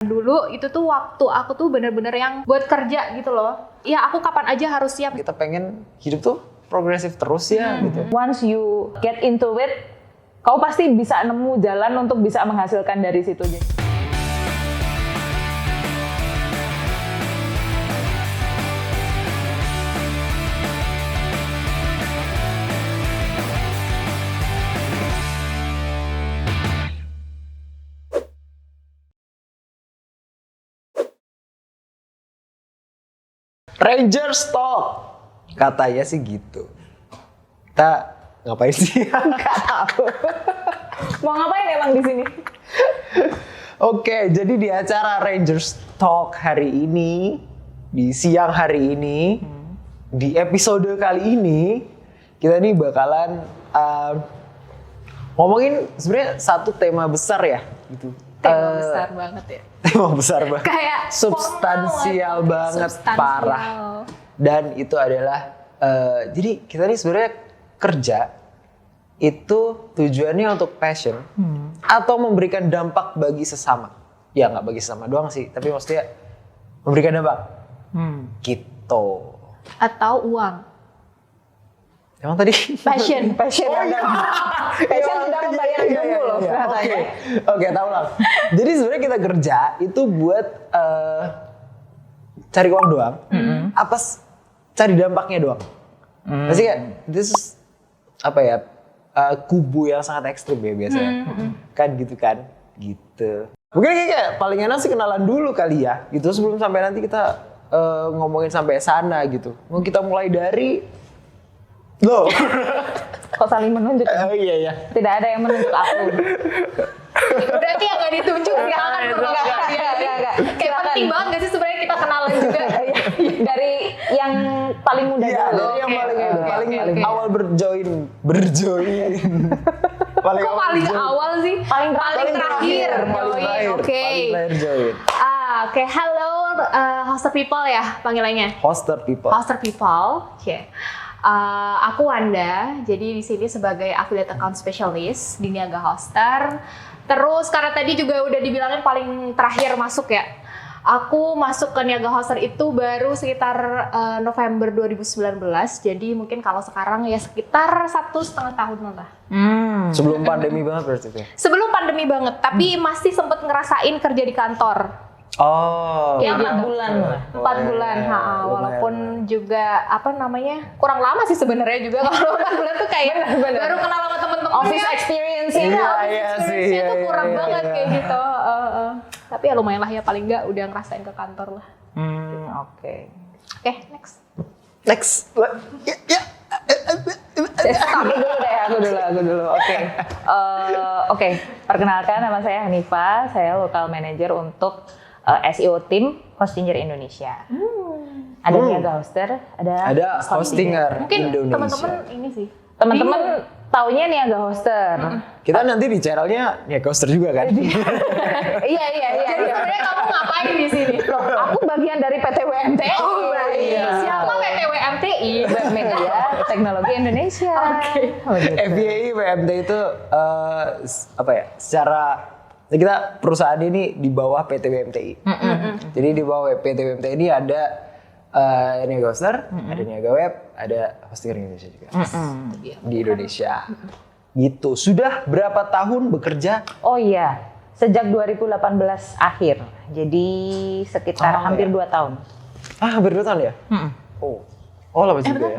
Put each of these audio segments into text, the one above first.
Dulu itu tuh waktu aku tuh bener-bener yang buat kerja gitu loh. Ya aku kapan aja harus siap. Kita pengen hidup tuh progresif terus ya gitu. Once you get into it, kau pasti bisa nemu jalan untuk bisa menghasilkan dari situ. Rangers Talk, katanya sih gitu. Kita ngapain sih? Nggak tahu. Mau ngapain emang di sini? Oke, jadi di acara Rangers Talk hari ini, di siang hari ini, di episode kali ini, kita nih bakalan ngomongin sebenarnya satu tema besar ya, gitu. Tema besar banget ya. Tema besar banget. Kayak substansial banget, parah. Dan itu adalah, jadi kita nih sebenarnya kerja itu tujuannya untuk passion atau memberikan dampak bagi sesama. Ya nggak bagi sesama doang sih, tapi maksudnya memberikan dampak. Gitu. Atau uang. Emang tadi? Passion. Passion sudah membayar dulu loh. Oke, tahu lah. Jadi sebenarnya kita kerja itu buat cari uang doang. Apa cari dampaknya doang. Pasti kayak this is, apa ya, kubu yang sangat ekstrim ya biasanya. Kan gitu kan? Gitu. Mungkin kayak paling enak sih kenalan dulu kali ya. Gitu sebelum sampai nanti kita ngomongin sampai sana gitu. Mau kita mulai dari loh. Kok saling menunjuk? Oh iya. Tidak ada yang menunjuk aku. Berarti yang nggak ditunjuk silakan. Enggak. Kayak penting banget nggak sih sebenarnya kita kenalan juga. Dari yang paling muda Iya, dulu. dari yang paling Oke. awal berjoin. Kok paling awal sih? Paling terakhir. Oke. Paling terakhir join. Oke, hello hoster people ya panggilannya. Hoster people. Hoster people. Oke. Aku Wanda, jadi di sini sebagai affiliate account specialist di Niaga Hoster. Terus karena tadi juga udah dibilangin paling terakhir masuk ya. Aku masuk ke Niaga Hoster itu baru sekitar November 2019. Jadi mungkin kalau sekarang ya sekitar 1,5 tahun lah. Sebelum pandemi banget berarti tuh. Sebelum pandemi banget, tapi masih sempet ngerasain kerja di kantor. Oh. Ya, 4 bulan lah. 4 bulan, walaupun juga apa namanya kurang lama sih sebenarnya juga kalau 4 bulan tuh kayak baru kenal sama temen-temen Office ya. experience Iya, ya. iya sih. Experience-nya tuh kurang iya, banget iya. kayak gitu. Tapi ya lumayan lah ya paling nggak udah ngerasain ke kantor lah. Oke. Oke, next. Next. Ya. Aku dulu. Oke. Perkenalkan, nama saya Hanifa. Saya local manager untuk SEO tim Hostinger Indonesia. Ada Niaga Hoster, Ada Hostinger Mungkin Indonesia. teman-teman ini sih. Teman-teman taunya Niaga Hoster. Kita nanti di channelnya Niaga Hoster juga kan? Iya. Jadi sebenarnya kamu ngapain di sini? Loh, aku bagian dari PTWMTI. Iya. Siapa PTWMTI? Web Media Teknologi Indonesia. Oke. FBI WMT itu apa ya? Secara kita perusahaan ini di bawah PT WMTI. Jadi di bawah PT WMTI ini ada Niaga Hoster, ada Niaga Web, ada Hostinger Indonesia juga. Di Indonesia. Gitu. Sudah berapa tahun bekerja? Oh iya, sejak 2018 akhir. Jadi sekitar hampir 2 tahun. Hampir 2 tahun ya? Oh, lama juga ya?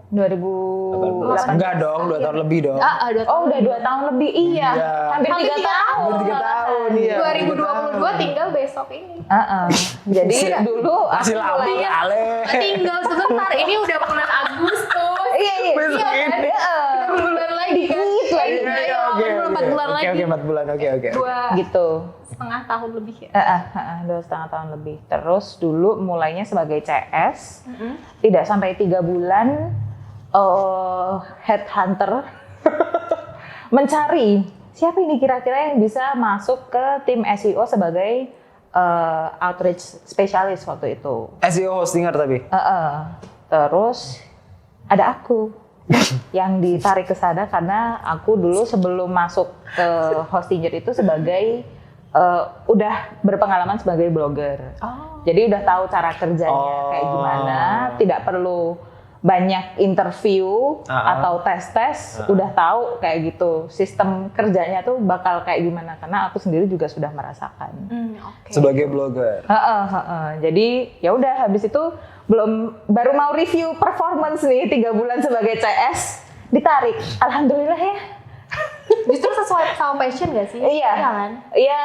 2018. Enggak dong, 2 tahun lebih dong. 2 tahun. Oh, udah 2 tahun lebih. Iya. Hampir 3 tahun. Hampir 3 tahun, iya. 2022 tinggal besok ini. Jadi dulu Masih aku lama mulainya- kali. Tinggal sebentar, ini udah bulan Agustus. Iya. Besok ini. Bulan lagi kan? Iya, oke. 4 bulan lagi. Oke, 4 bulan. Oke. 2,5 tahun lebih ya. 2,5 tahun lebih. Terus dulu mulainya sebagai CS. Tidak sampai 3 bulan headhunter mencari siapa ini kira-kira yang bisa masuk ke tim SEO sebagai outreach specialist waktu itu. SEO Hostinger tapi? Terus ada aku yang ditarik ke sana karena aku dulu sebelum masuk ke Hostinger itu sebagai udah berpengalaman sebagai blogger. Jadi udah tahu cara kerjanya kayak gimana, tidak perlu banyak interview atau tes-tes, udah tahu kayak gitu sistem kerjanya tuh bakal kayak gimana, karena aku sendiri juga sudah merasakan. Sebagai blogger. Jadi ya udah, habis itu baru mau review performance nih 3 bulan sebagai CS, ditarik. Alhamdulillah ya. Justru sesuai sama passion gak sih? Iya kan? Iya,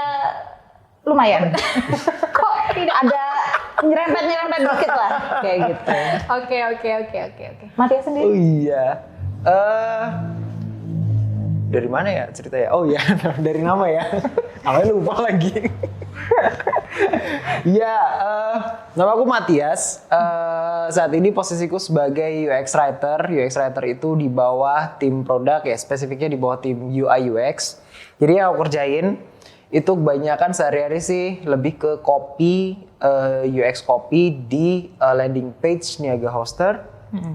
lumayan. Kok tidak Ada nyerempet dikit lah kayak gitu. Oke. Matias sendiri. Oh iya. Dari mana ya ceritanya? Oh iya, dari nama ya. Namanya lupa lagi. Iya, nama aku Matias. Saat ini posisiku sebagai UX writer. UX writer itu di bawah tim produk ya, spesifiknya di bawah tim UI UX. Jadi yang aku kerjain itu kebanyakan sehari-hari sih lebih ke copy, UX copy di landing page Niaga Hoster.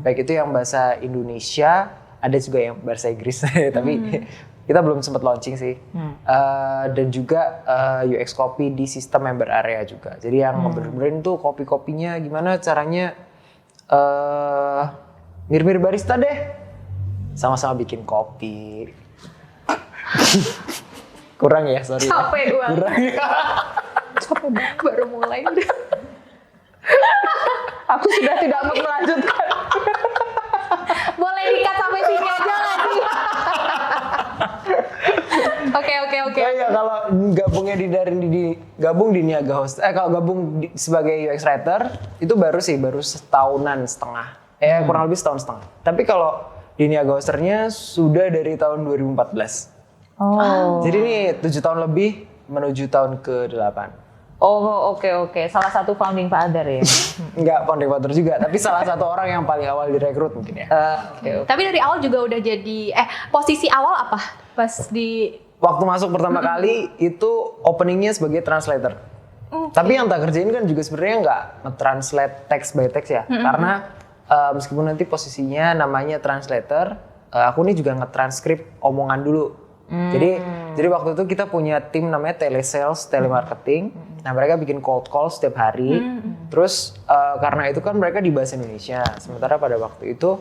Baik itu yang bahasa Indonesia, ada juga yang bahasa Inggris, tapi kita belum sempat launching sih. Dan juga UX copy di sistem member area juga. Jadi yang bener-benerin tuh copy-copynya gimana caranya mirip-mirip barista deh. Sama-sama bikin kopi. Kurang ya, sorry. capek gue? Kurang ya. Capek banget baru mulai udah. Aku sudah tidak mau melanjutkan. Boleh dikat sampai sini aja nggak sih? Oke. Ya kalau gabungnya gabung di Niaga Host, kalau gabung sebagai UX writer itu baru setahunan setengah. Kurang lebih setahun setengah. Tapi kalau di Niaga Hosternya sudah dari tahun 2014. Jadi ini 7 tahun lebih menuju tahun ke-8. Oh, oke. Salah satu founding father ya. Enggak founding father juga, tapi salah satu orang yang paling awal direkrut mungkin ya. Oke. Tapi dari awal juga udah jadi, posisi awal apa pas di... Waktu masuk pertama kali itu openingnya sebagai translator. Tapi yang tak kerjain kan juga sebenarnya nggak nge-translate text by text ya. Karena meskipun nanti posisinya namanya translator, aku nih juga nge-transkrip omongan dulu. Jadi waktu itu kita punya tim namanya telesales, telemarketing. Nah mereka bikin cold call setiap hari. Terus karena itu kan mereka di bahasa Indonesia. Sementara pada waktu itu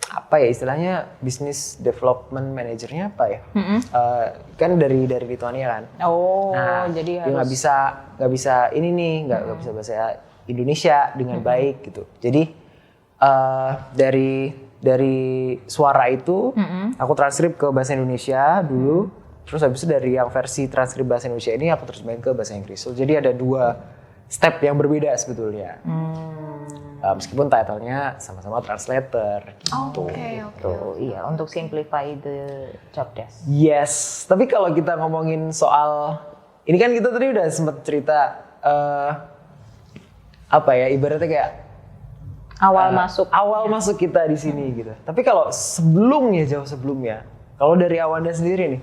apa ya istilahnya business development manajernya apa ya? Kan dari Lituania kan. Nah, Jadi dia harus nggak bisa ini nih nggak bisa bahasa Indonesia dengan baik gitu. Jadi dari suara itu aku transkrip ke bahasa Indonesia dulu, terus habis itu dari yang versi transkrip bahasa Indonesia ini aku terjemahin ke bahasa Inggris. So, jadi ada 2 step yang berbeda sebetulnya. Meskipun title-nya sama-sama translator gitu. Oke. Iya, untuk simplify the job desk. Yes, tapi kalau kita ngomongin soal ini kan kita tadi udah sempat cerita apa ya ibaratnya kayak Awal masuk kita di sini gitu. Tapi kalau jauh sebelumnya, kalau dari Awanda sendiri nih,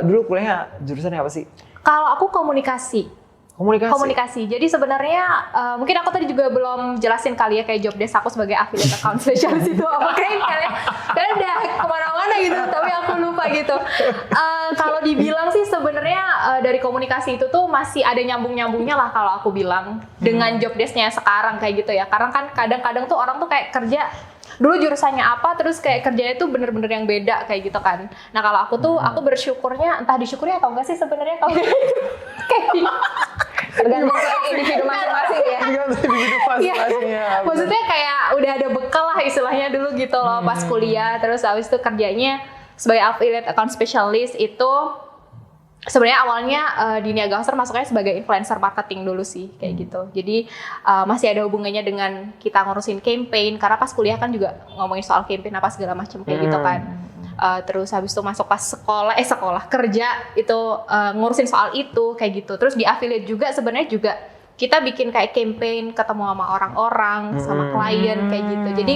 dulu kuliahnya jurusannya apa sih? Kalau aku komunikasi. Jadi sebenarnya mungkin aku tadi juga belum jelasin kali ya kayak job desk aku sebagai affiliate account specialist itu apa kayak kalian udah kemana-mana gitu tapi aku lupa gitu. Kalau dibilang sih sebenarnya dari komunikasi itu tuh masih ada nyambung-nyambungnya lah kalau aku bilang dengan job desknya sekarang kayak gitu ya. Karena kan kadang-kadang tuh orang tuh kayak kerja dulu jurusannya apa terus kayak kerjanya tuh bener-bener yang beda kayak gitu kan. Nah kalau aku tuh aku bersyukurnya entah disyukuri atau enggak sih sebenarnya kalau kayak tergantung individu masing-masing ya. Masing-masingnya. Maksudnya kayak udah ada bekal lah istilahnya dulu gitu loh pas kuliah terus habis itu kerjanya sebagai affiliate account specialist itu sebenarnya awalnya di Niaga Hoster masuknya sebagai influencer marketing dulu sih kayak gitu. Jadi masih ada hubungannya dengan kita ngurusin campaign karena pas kuliah kan juga ngomongin soal campaign apa segala macam kayak gitu kan. Terus habis itu masuk pas sekolah kerja itu ngurusin soal itu kayak gitu. Terus di affiliate juga sebenarnya juga kita bikin kayak campaign ketemu sama orang-orang sama klien kayak gitu. Jadi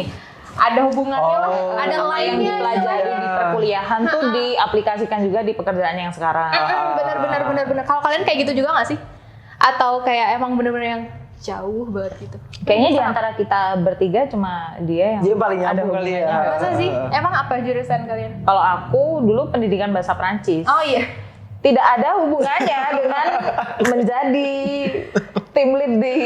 ada hubungannya lah, ada yang lainnya dipelajari di perkuliahan tuh diaplikasikan juga di pekerjaan yang sekarang. Bener. Kalau kalian kayak gitu juga nggak sih? Atau kayak emang bener-bener yang jauh banget gitu? Kayaknya di antara kita bertiga cuma dia yang paling ada nyambung kali ya. hubungannya. Masa sih? Emang apa jurusan kalian? Kalau aku dulu pendidikan bahasa Perancis. Oh iya. tidak ada hubungannya dengan menjadi tim lead di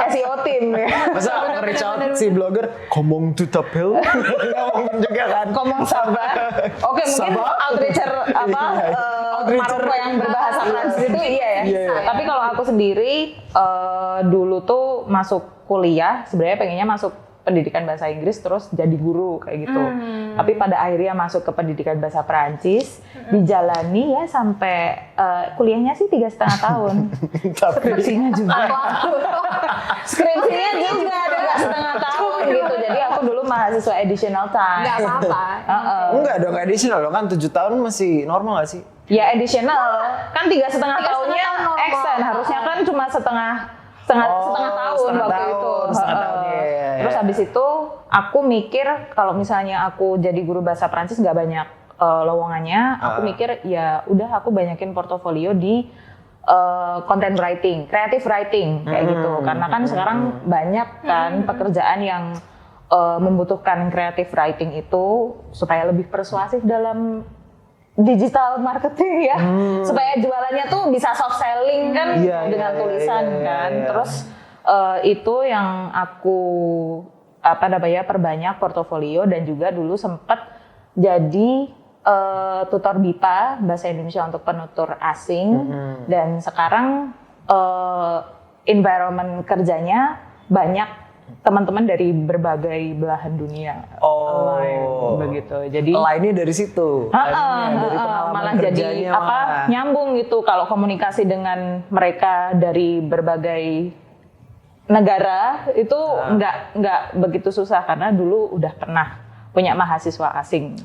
SEO tim ya. Masa reach out si blogger ngomong to tapel ngomong juga kan Ngomong sabar. Oke, mungkin Sabar. outreacher Outreacher. Maroko yang berbahasa Prancis itu iya ya. Iya, iya. Tapi kalau aku sendiri dulu tuh masuk kuliah sebenarnya pengennya masuk pendidikan bahasa Inggris terus jadi guru kayak gitu. Tapi pada akhirnya masuk ke pendidikan bahasa Perancis, dijalani ya sampai kuliahnya sih 3,5 tahun. Skripsinya juga. Skripsinya juga 2,5 tahun gitu. Jadi aku dulu mahasiswa additional time. Nggak apa-apa. enggak dong additional dong kan 7 tahun masih normal gak sih? Ya additional kan 3,5 tahunnya tahun normal. extend harusnya kan cuma setengah tahun setengah waktu tahun, itu. setengah tahun, iya. Terus habis itu aku mikir kalau misalnya aku jadi guru bahasa Prancis nggak banyak lowongannya, aku mikir ya udah aku banyakin portofolio di content writing, creative writing kayak gitu. Karena kan sekarang banyak kan pekerjaan yang membutuhkan creative writing itu supaya lebih persuasif dalam digital marketing ya, supaya jualannya tuh bisa soft selling kan dengan tulisan kan. Terus itu yang aku perbanyak portofolio dan juga dulu sempat jadi tutor BIPA bahasa Indonesia untuk penutur asing dan sekarang environment kerjanya banyak teman-teman dari berbagai belahan dunia online begitu. Jadi Lainnya dari situ. Dari pengalaman malah jadi kerjanya nyambung gitu kalau komunikasi dengan mereka dari berbagai negara itu nggak begitu susah karena dulu udah pernah punya mahasiswa asing.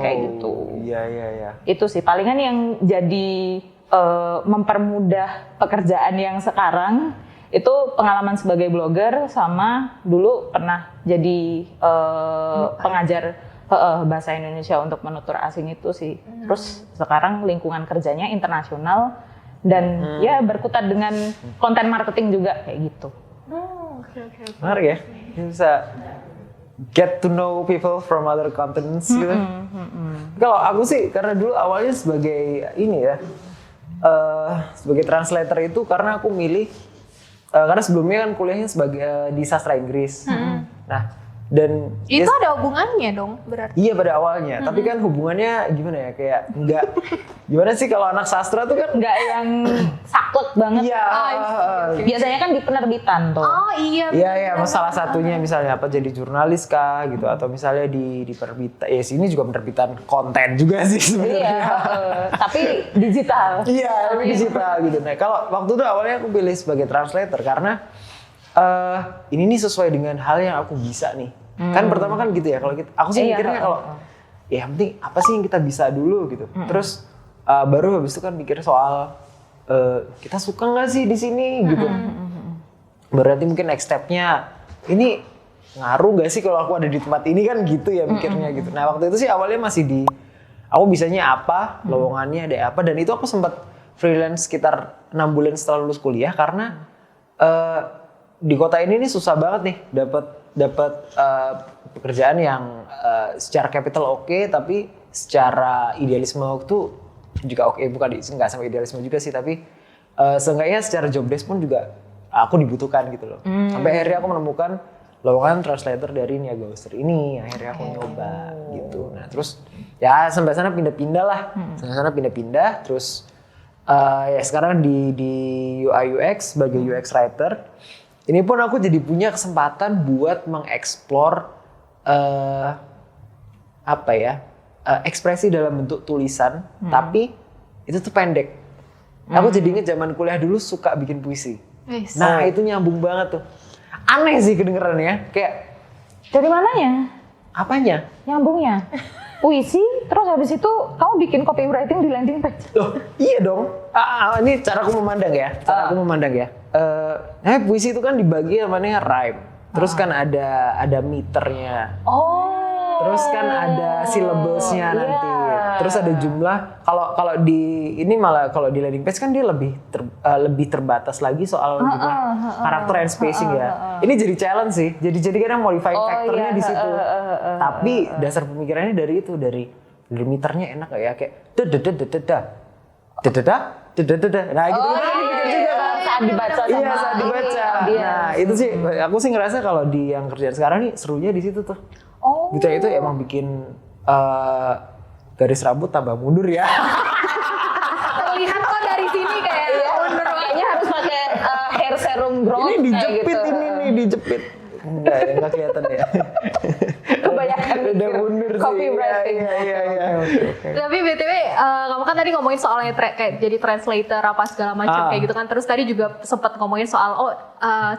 Kayak gitu. Iya. Itu sih palingan yang jadi mempermudah pekerjaan yang sekarang itu pengalaman sebagai blogger sama dulu pernah jadi pengajar bahasa Indonesia untuk penutur asing itu sih. Terus sekarang lingkungan kerjanya internasional dan ya berkutat dengan konten marketing juga kayak gitu. Oke. Menarik ya. Bisa get to know people from other continents gitu. Kalau aku sih karena dulu awalnya sebagai ini ya sebagai translator itu karena aku milih karena sebelumnya kan kuliahnya sebagai di sastra Inggris. Nah, dan Itu ada hubungannya dong berarti. iya pada awalnya, tapi kan hubungannya gimana ya kayak enggak gimana sih kalau anak sastra tuh kan Nggak yang saklek banget. iya Biasanya kan di penerbitan tuh. Oh iya. iya salah satunya misalnya apa jadi jurnalis kah gitu atau misalnya di perbitan sini juga penerbitan konten juga sih sebenarnya. Iya, tapi digital. Iya, digital gitu. Nah, kalau waktu itu awalnya aku pilih sebagai translator karena ini nih sesuai dengan hal yang aku bisa nih. Kan pertama kan gitu ya. Kalau aku sih mikirnya kalau ya yang penting apa sih yang kita bisa dulu gitu. Terus baru habis itu kan mikir soal kita suka nggak sih di sini gitu. Berarti mungkin next step-nya ini ngaruh nggak sih kalau aku ada di tempat ini kan gitu ya mikirnya gitu. Nah waktu itu sih awalnya masih aku bisanya apa, lowongannya ada apa dan itu aku sempat freelance sekitar 6 bulan setelah lulus kuliah karena di kota ini nih susah banget nih dapat pekerjaan yang secara capital oke tapi secara idealisme itu juga oke bukan nggak sampai idealisme juga sih tapi seenggaknya secara job desk pun juga aku dibutuhkan gitu loh. Sampai akhirnya aku menemukan lowongan translator dari Niaga Hoster ini akhirnya aku nyoba gitu. Nah terus ya sampai sana pindah-pindah lah, sampai sana pindah-pindah terus ya sekarang di UI UX sebagai UX writer. Ini pun aku jadi punya kesempatan buat mengeksplor ekspresi dalam bentuk tulisan, tapi itu tuh pendek. Aku jadi inget zaman kuliah dulu suka bikin puisi. Nah itu nyambung banget tuh. Aneh sih kedengerannya, kayak Dari mananya? apanya? Nyambungnya? Puisi, terus habis itu kamu bikin copywriting di landing page? Loh, iya dong. Ini caraku memandang ya. Namanya puisi itu kan dibagi namanya rhyme. Terus kan ada meternya. Terus kan ada syllablesnya nanti. Terus ada jumlah. Kalau di ini malah kalau di landing page kan dia lebih terbatas lagi soal jumlah karakter and spacing ya. Ini jadi challenge sih. Jadi kadang modifying factornya di situ. Tapi dasar pemikirannya dari delimiternya enak gak ya kayak dedededededa dededa dedededa. Nah gitu juga kan. Saat dibaca sama Iya, saat dibaca. audiens. Nah, itu sih aku sih ngerasa kalau di yang kerjaan sekarang nih serunya di situ tuh. Oh. Gitu itu emang bikin garis rambut tambah mundur ya. Terlihat kok dari sini kayak mundur banget. Kayaknya harus pakai hair serum growth Ini kayak dijepit gitu. ini nih, dijepit. Enggak kelihatan ya. Kebanyakan Udah mikir mundur sih. copywriting. Iya. Tapi BTW, kamu kan tadi ngomongin soalnya kayak jadi translator apa segala macam kayak gitu kan. Terus tadi juga sempat ngomongin soal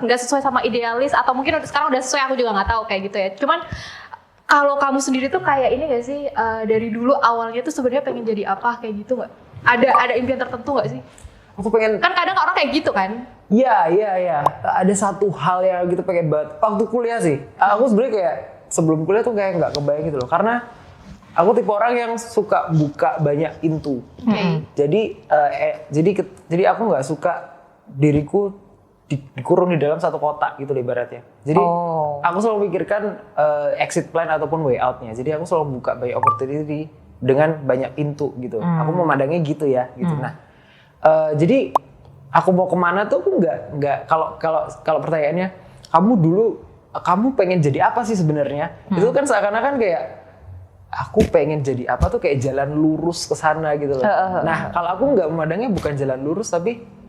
nggak sesuai sama idealis atau mungkin sekarang udah sesuai, aku juga nggak tahu kayak gitu ya. Cuman kalau kamu sendiri tuh kayak ini gak sih, dari dulu awalnya tuh sebenarnya pengen jadi apa kayak gitu nggak? Ada impian tertentu nggak sih? Aku pengen. Kan kadang orang kayak gitu kan. Iya. Ada satu hal yang gitu pengen banget. Waktu kuliah sih. Aku sebenarnya kayak sebelum kuliah tuh kayak nggak kebayang gitu loh. Karena aku tipe orang yang suka buka banyak pintu. Jadi aku nggak suka diriku dikurung di dalam satu kotak gitu loh ibaratnya. Jadi aku selalu pikirkan exit plan ataupun way out-nya. Jadi aku selalu buka banyak opportunity dengan banyak pintu gitu. Aku memandangnya gitu ya gitu. Nah, jadi aku mau kemana tuh aku nggak kalau pertanyaannya kamu pengen jadi apa sih sebenarnya? Itu kan seakan-akan kayak aku pengen jadi apa tuh kayak jalan lurus ke sana gitu loh. Nah, kalau aku nggak memandangnya bukan jalan lurus tapi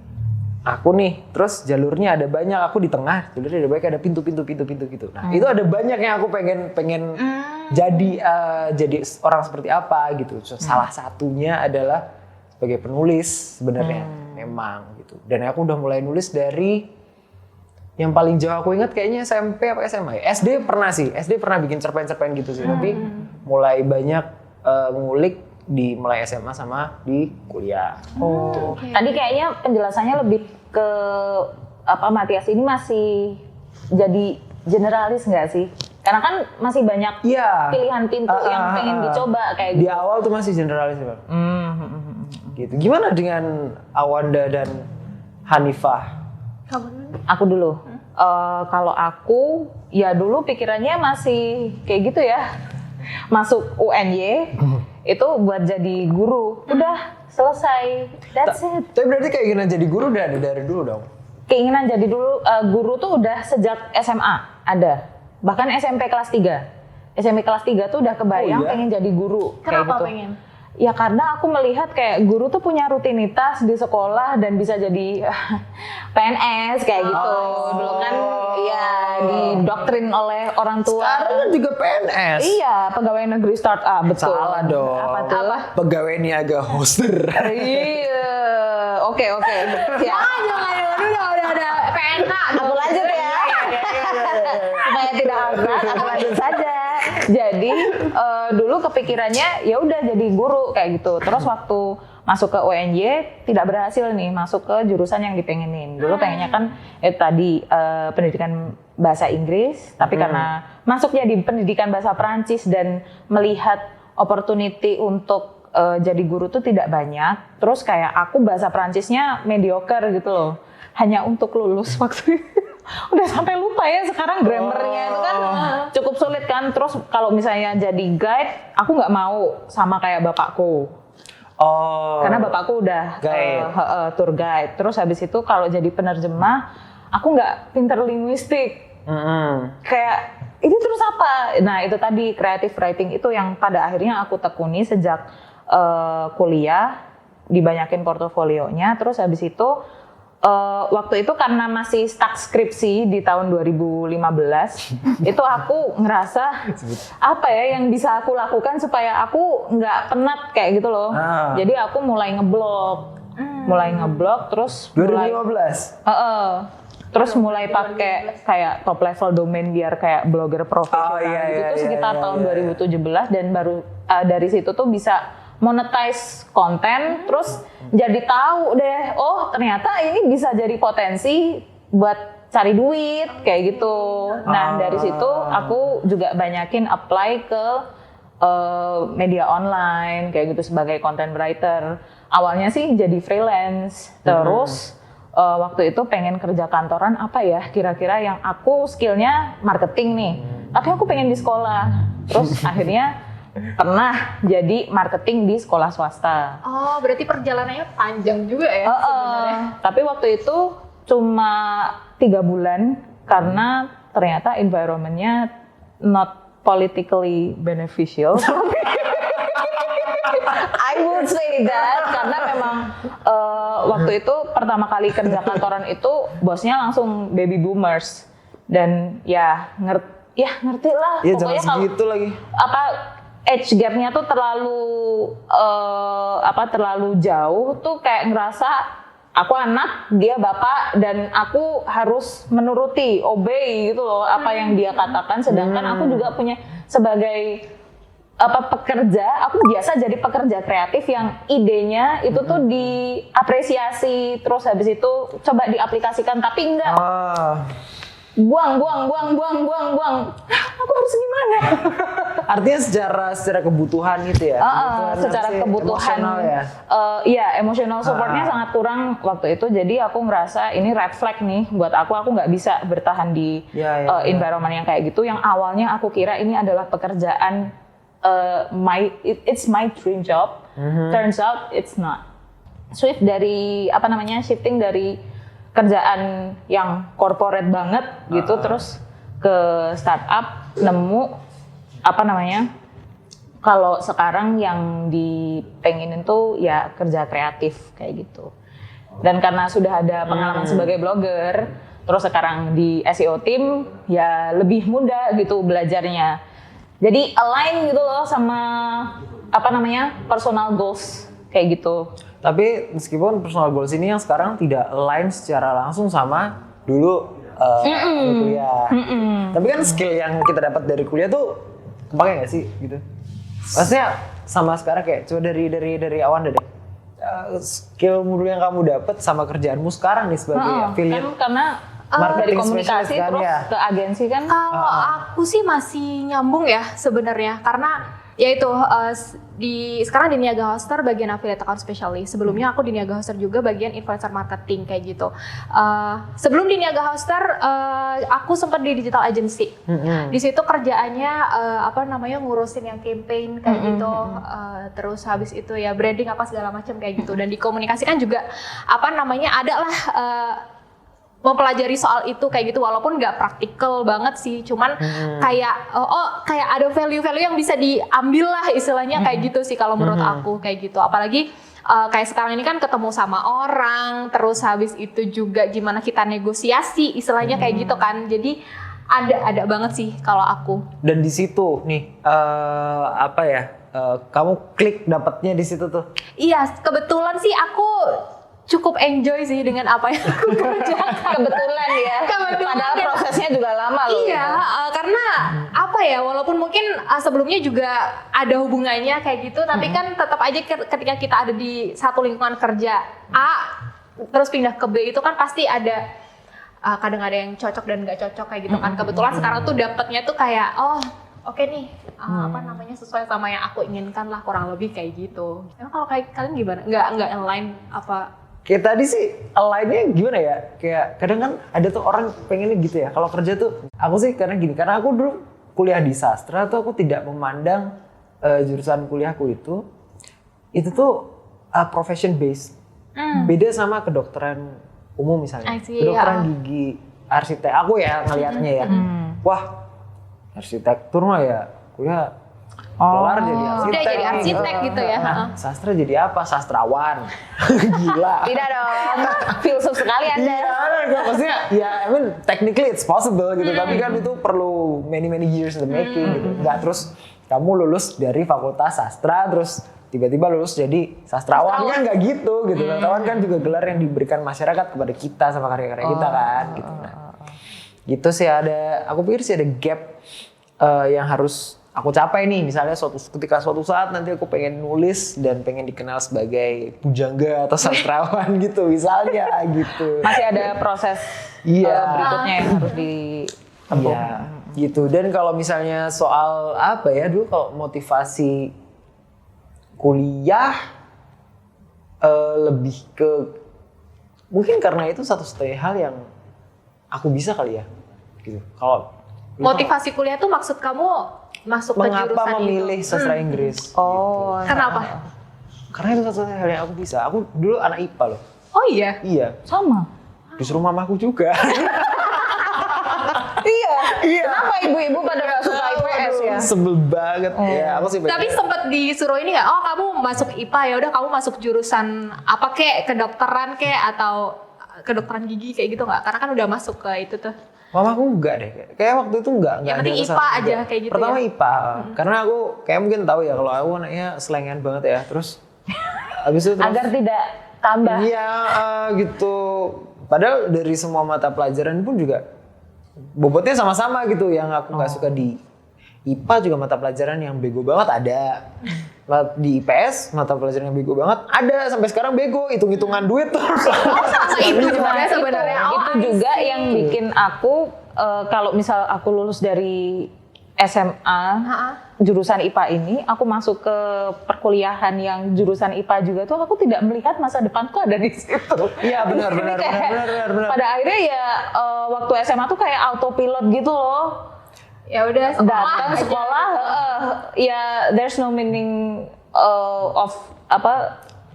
aku nih, terus jalurnya ada banyak, aku di tengah, jalurnya ada banyak, ada pintu gitu. Nah, itu ada banyak yang aku pengen jadi orang seperti apa gitu. Salah satunya adalah sebagai penulis sebenarnya, memang gitu. Dan aku udah mulai nulis dari yang paling jauh aku ingat kayaknya SMP apa SMA ya? SD pernah bikin cerpen-cerpen gitu sih, tapi mulai banyak ngulik di mulai SMA sama di kuliah. Tadi kayaknya penjelasannya lebih ke Matias ini masih jadi generalis nggak sih? Karena kan masih banyak pilihan pintu yang pengen dicoba kayak gitu. Di awal tuh masih generalis Bang. Gitu. Gimana dengan Awanda dan Hanifah? Aku dulu. Kalau aku ya dulu pikirannya masih kayak gitu ya. Masuk UNY itu buat jadi guru. Udah selesai. That's it. Tapi berarti keinginan jadi guru udah ada dari dulu dong? Keinginan jadi guru tuh udah sejak SMA ada. Bahkan SMP kelas 3. SMP kelas 3 tuh udah kebayang pengen jadi guru. Kenapa kayak gitu. pengen? Ya karena aku melihat kayak guru tuh punya rutinitas di sekolah dan bisa jadi PNS kayak gitu. Dulu kan ya didoktrin oleh orang tua. Sekarang kan juga PNS. Iya, pegawai negeri startup, betul. Salah dong. Apa tuh? Pegawai niaga hoster. Iya. Oke. Ya. Udah ada PNK. Aku lanjut ya. Supaya tidak abstrak, aku lanjut saja. Jadi dulu kepikirannya ya udah jadi guru kayak gitu. Terus waktu masuk ke UNY tidak berhasil nih masuk ke jurusan yang dipengenin. Dulu pengennya kan tadi pendidikan bahasa Inggris, tapi karena masuknya di pendidikan bahasa Perancis dan melihat opportunity untuk jadi guru tuh tidak banyak. Terus kayak aku bahasa Perancisnya mediocre gitu loh. Hanya untuk lulus waktu itu. Udah sampai lupa ya sekarang grammarnya itu kan cukup sulit kan. Terus kalau misalnya jadi guide, aku nggak mau sama kayak bapakku. Karena bapakku udah tour guide. Terus habis itu kalau jadi penerjemah, aku nggak pinter linguistik. Kayak ini terus apa? Nah itu tadi creative writing itu yang pada akhirnya aku tekuni sejak kuliah, dibanyakin portofolionya. Terus habis itu waktu itu karena masih stuck skripsi di tahun 2015 itu aku ngerasa apa ya yang bisa aku lakukan supaya aku nggak penat kayak gitu loh. Jadi aku mulai ngeblog terus 2015? Terus mulai pakai kayak top level domain biar kayak blogger profesional gitu sekitar tahun 2017 dan baru dari situ tuh bisa monetize konten, terus jadi tahu deh, oh ternyata ini bisa jadi potensi buat cari duit kayak gitu. Nah dari situ aku juga banyakin apply ke media online kayak gitu sebagai content writer. Awalnya sih jadi freelance, terus waktu itu pengen kerja kantoran apa ya kira-kira yang aku skillnya marketing nih, tapi aku pengen di sekolah. Terus akhirnya pernah jadi marketing di sekolah swasta. Oh, berarti perjalanannya panjang juga ya sebenarnya. Tapi waktu itu cuma 3 bulan karena ternyata environment-nya not politically beneficial. I would say that karena memang waktu itu pertama kali kerja kantoran itu bosnya langsung baby boomers dan ya ngerti lah Iya, pokoknya jangan segitu lagi. apa age gap-nya tuh terlalu jauh tuh kayak ngerasa aku anak, dia bapak, dan aku harus menuruti, obey gitu loh apa yang dia katakan. Sedangkan aku juga punya sebagai pekerja, aku biasa jadi pekerja kreatif yang idenya itu tuh diapresiasi, terus habis itu coba diaplikasikan, tapi enggak buang. Aku harus gimana? Artinya secara kebutuhan gitu ya? Secara kebutuhan, emosional ya? Iya, emotional supportnya sangat kurang waktu itu. Jadi aku ngerasa ini red flag nih buat aku nggak bisa bertahan di environment yang kayak gitu. Yang awalnya aku kira ini adalah pekerjaan it's my dream job. Turns out it's not. Shifting dari kerjaan yang corporate banget gitu, terus ke startup, nemu kalau sekarang yang dipengenin tuh ya kerja kreatif kayak gitu. Dan karena sudah ada pengalaman sebagai blogger, terus sekarang di SEO team ya lebih mudah gitu belajarnya. Jadi align gitu loh sama personal goals kayak gitu. Tapi meskipun personal goals ini yang sekarang tidak align secara langsung sama dulu kuliah. Tapi kan skill yang kita dapat dari kuliah tuh kepake nggak sih gitu? Maksudnya sama sekarang kayak coba dari Awan deh. Skillmu dulu yang kamu dapat sama kerjaanmu sekarang nih sebagai affiliate. Kan karena dari komunikasi kan, terus ya? ke agensi kan. Kalau aku sih masih nyambung ya sebenarnya, karena ya itu sekarang di Niaga Hoster bagian affiliate account specialist. Sebelumnya aku di Niaga Hoster juga bagian influencer marketing kayak gitu. Sebelum di Niaga Hoster aku sempat di digital agency. Di situ kerjaannya ngurusin yang campaign kayak gitu. Terus habis itu ya branding apa segala macam kayak gitu. Dan dikomunikasikan juga ada lah mempelajari soal itu kayak gitu, walaupun nggak praktikal banget sih, cuman kayak ada value-value yang bisa diambil lah istilahnya kayak gitu sih kalau menurut aku kayak gitu. Apalagi kayak sekarang ini kan ketemu sama orang, terus habis itu juga gimana kita negosiasi istilahnya kayak gitu kan. Jadi ada banget sih kalau aku. Dan di situ nih kamu klik dapatnya di situ tuh. Iya, kebetulan sih aku cukup enjoy sih dengan apa yang aku kerjakan. Kebetulan ya. Padahal prosesnya juga lama loh. Iya, karena walaupun mungkin sebelumnya juga ada hubungannya kayak gitu, tapi kan tetap aja ketika kita ada di satu lingkungan kerja A, terus pindah ke B itu kan pasti ada kadang ada yang cocok dan nggak cocok kayak gitu kan. Kebetulan sekarang tuh dapetnya tuh kayak oke nih, sesuai sama yang aku inginkan lah, kurang lebih kayak gitu. Emang kalau kalian gimana? Nggak align apa? Kayak tadi sih align-nya gimana ya? Kayak kadang kan ada tuh orang pengennya gitu ya. Kalau kerja tuh aku sih karena aku dulu kuliah di sastra tuh aku tidak memandang jurusan kuliahku itu tuh profession based. Beda sama kedokteran umum misalnya. Kedokteran gigi, arsitek aku ya ngelihatnya ya. Wah, arsitektur mah ya kuliah kelar jadi arsitek. Udah jadi arsitek gitu ya. Nah, sastra jadi apa? Sastrawan. Gila. Tidak dong. Filsuf sekali Anda. Iya, maksudnya technically it's possible gitu, tapi kan itu perlu many years in the making gitu. Enggak terus kamu lulus dari fakultas sastra terus tiba-tiba lulus jadi sastrawan kan enggak gitu. Sastrawan kan juga gelar yang diberikan masyarakat kepada kita sama karya-karya kita kan gitu. Nah, gitu sih aku pikir sih ada gap yang harus aku capai nih, misalnya ketika suatu saat nanti aku pengen nulis dan pengen dikenal sebagai pujangga atau sastrawan gitu misalnya gitu. Masih ada proses berikutnya yang harus ditempuh. Iya, gitu. Dan kalau misalnya soal dulu kalau motivasi kuliah lebih ke mungkin karena itu satu-satunya hal yang aku bisa kali ya gitu. Kalau motivasi kuliah tuh maksud kamu masuk ke mengapa jurusan memilih itu? sastra Inggris. Oh. Kenapa? Karena itu satu hal yang aku bisa. Aku dulu anak IPA loh. Oh iya. Iya. Sama. Disuruh mamaku juga. Iya. Kenapa ibu-ibu pada nggak suka IPS ya? Sebel banget. Ya, aku sih Tapi sempat disuruh ini nggak? Oh kamu masuk IPA ya udah kamu masuk jurusan apa kek, kedokteran kek atau kedokteran gigi kayak gitu nggak? Karena kan udah masuk ke itu tuh. mamaku enggak deh. Kayak waktu itu enggak Yang penting ada IPA kesana aja juga. kayak gitu Pertama ya? IPA. Karena aku kayak mungkin tahu ya kalau aku anaknya selengean banget ya. Terus habis itu Agar tidak tambah. Iya gitu. Padahal dari semua mata pelajaran pun juga bobotnya sama-sama gitu. Yang aku nggak suka di IPA juga mata pelajaran yang bego banget ada. Di IPS mata pelajaran yang bego banget ada. Sampai sekarang bego, hitung-hitungan duit tuh. Itu Nah, sebenarnya. itu juga yang bikin aku kalau misal aku lulus dari SMA jurusan IPA ini, aku masuk ke perkuliahan yang jurusan IPA juga tuh aku tidak melihat masa depanku ada di situ. Iya benar. Pada akhirnya ya waktu SMA tuh kayak autopilot gitu loh. Ya udah Datang sekolah, ya there's no meaning of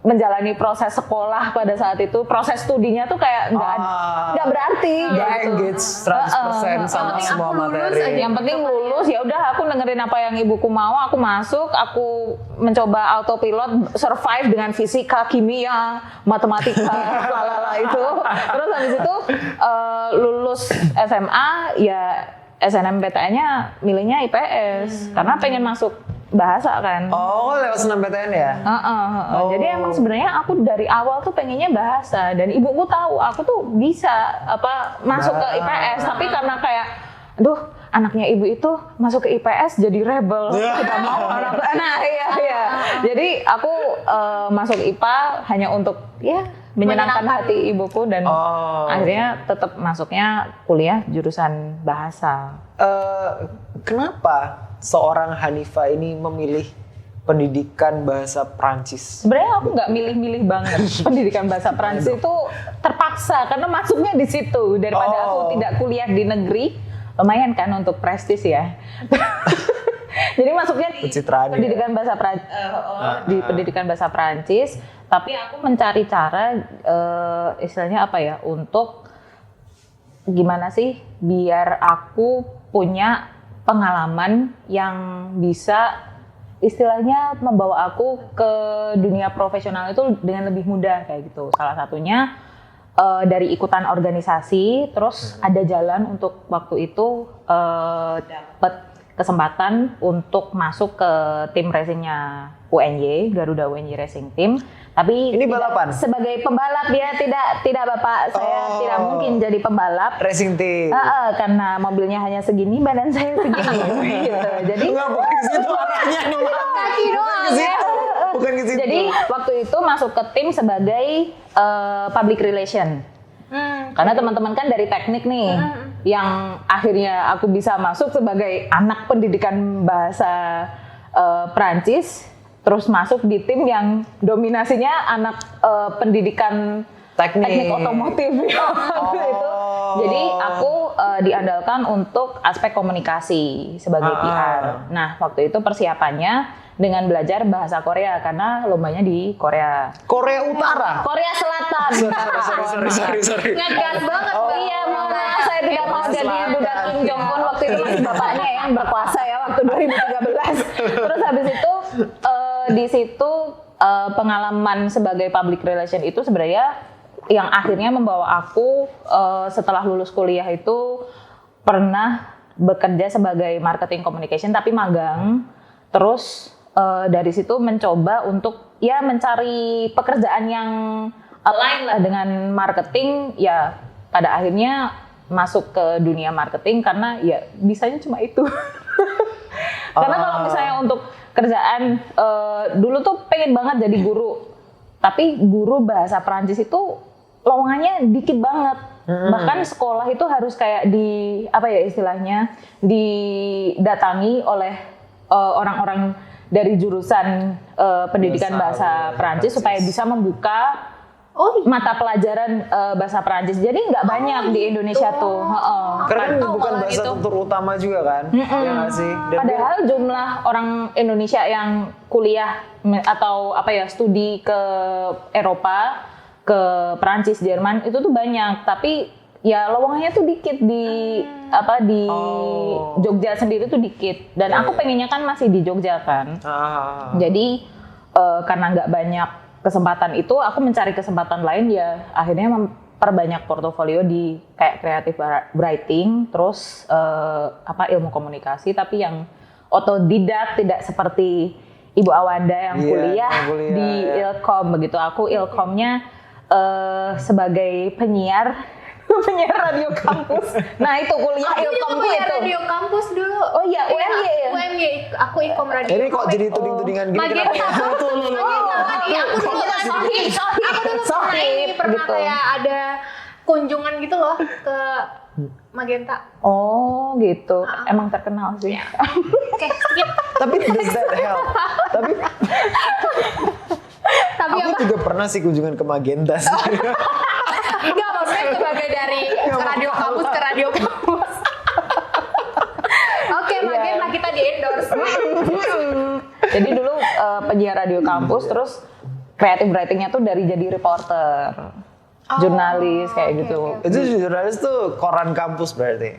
menjalani proses sekolah pada saat itu, proses studinya tuh kayak nggak berarti. Nggak gitu. engage 100% sama penting semua aku lulus materi. aja. Yang penting lulus, ya udah aku dengerin apa yang ibuku mau, aku masuk, aku mencoba autopilot, survive dengan fisika, kimia, matematika, lalala itu. Terus habis itu lulus SMA, ya SNMPTN-nya milihnya IPS karena pengen masuk bahasa kan. Oh, lewat SNMPTN ya? Oh. Jadi emang sebenarnya aku dari awal tuh pengennya bahasa dan ibuku tahu aku tuh bisa masuk ke IPS, tapi karena kayak aduh anaknya ibu itu masuk ke IPS jadi rebel, tidak mau anak. Nah iya. Jadi aku masuk IPA hanya untuk ya menyenangkan hati ibuku dan akhirnya tetap masuknya kuliah jurusan bahasa. Kenapa seorang Hanifa ini memilih pendidikan bahasa Prancis? Sebenarnya aku nggak milih-milih banget pendidikan bahasa Prancis itu terpaksa karena masuknya di situ daripada aku tidak kuliah di negeri, lumayan kan untuk prestis ya. Jadi masuknya di pendidikan bahasa Prancis, di pendidikan bahasa Prancis, tapi aku mencari cara istilahnya apa ya untuk gimana sih biar aku punya pengalaman yang bisa istilahnya membawa aku ke dunia profesional itu dengan lebih mudah kayak gitu. Salah satunya dari ikutan organisasi, terus ada jalan untuk waktu itu dapat kesempatan untuk masuk ke tim racingnya UNY, Garuda UNY Racing Team. Tapi ini balapan sebagai pembalap ya tidak Bapak, saya tidak mungkin jadi pembalap racing team. Karena mobilnya hanya segini, badan saya segini gitu. Jadi enggak bukan ke situ arahnya nih. kaki doang. Bukan ke situ. Jadi waktu itu masuk ke tim sebagai public relation. Karena teman-teman kan dari teknik nih, yang akhirnya aku bisa masuk sebagai anak pendidikan bahasa Prancis, terus masuk di tim yang dominasinya anak pendidikan teknik otomotif waktu itu. Jadi aku diandalkan untuk aspek komunikasi sebagai PR. Nah waktu itu persiapannya dengan belajar bahasa Korea karena lombanya di Korea. Korea Utara. Korea Selatan. Sorry. Ngegas banget. Iya, mohon saya tidak mau jadi budak Kim Jong Un waktu itu masih bapaknya yang berkuasa ya waktu 2013. Terus habis itu di situ pengalaman sebagai public relation itu sebenarnya yang akhirnya membawa aku setelah lulus kuliah itu pernah bekerja sebagai marketing communication tapi magang. Terus dari situ mencoba untuk ya mencari pekerjaan yang lain lah dengan marketing, ya pada akhirnya masuk ke dunia marketing karena ya bisanya cuma itu. Karena kalau misalnya untuk kerjaan dulu tuh pengen banget jadi guru, tapi guru bahasa Perancis itu lowongannya dikit banget. Bahkan sekolah itu harus kayak apa ya istilahnya didatangi oleh orang-orang dari jurusan pendidikan bahasa Perancis supaya bisa membuka mata pelajaran bahasa Perancis. Jadi nggak banyak di Indonesia tuh. Karena kan Tahu bukan malah bahasa gitu. tutur utama juga kan, ya nggak sih? Dan Padahal jumlah orang Indonesia yang kuliah atau studi ke Eropa, ke Perancis, Jerman itu tuh banyak. Tapi ya lowongannya tuh dikit di di Jogja sendiri tuh dikit. Dan aku pengennya kan masih di Jogja kan. Jadi karena nggak banyak kesempatan itu, aku mencari kesempatan lain ya akhirnya memperbanyak portofolio di kayak creative writing, terus ilmu komunikasi tapi yang otodidak, tidak seperti Ibu Awanda yang kuliah di Ilkom begitu. Aku Ilkomnya sebagai penyiar radio kampus. Nah itu kuliah Ilkom tuh itu. Radio kampus dulu. Oh iya, UMY ya? UMY, aku Ikom radio. ini kok jadi tuding-tudingan gini kenapa ya? Aku dulu pernah kayak ada kunjungan gitu loh ke Magenta. Oh gitu, emang terkenal sih. Oke, skip. Tapi does that help? Tapi Aku juga pernah sih kunjungan ke Magenta sih. enggak, maksudnya sebagai dari radio kampus ke radio kampus. Oke, Magenta kita di endorse. Jadi dulu penyiar radio kampus, terus creative writing-nya tuh dari jadi reporter, jurnalis kayak gitu. Itu jurnalis tuh koran kampus berarti?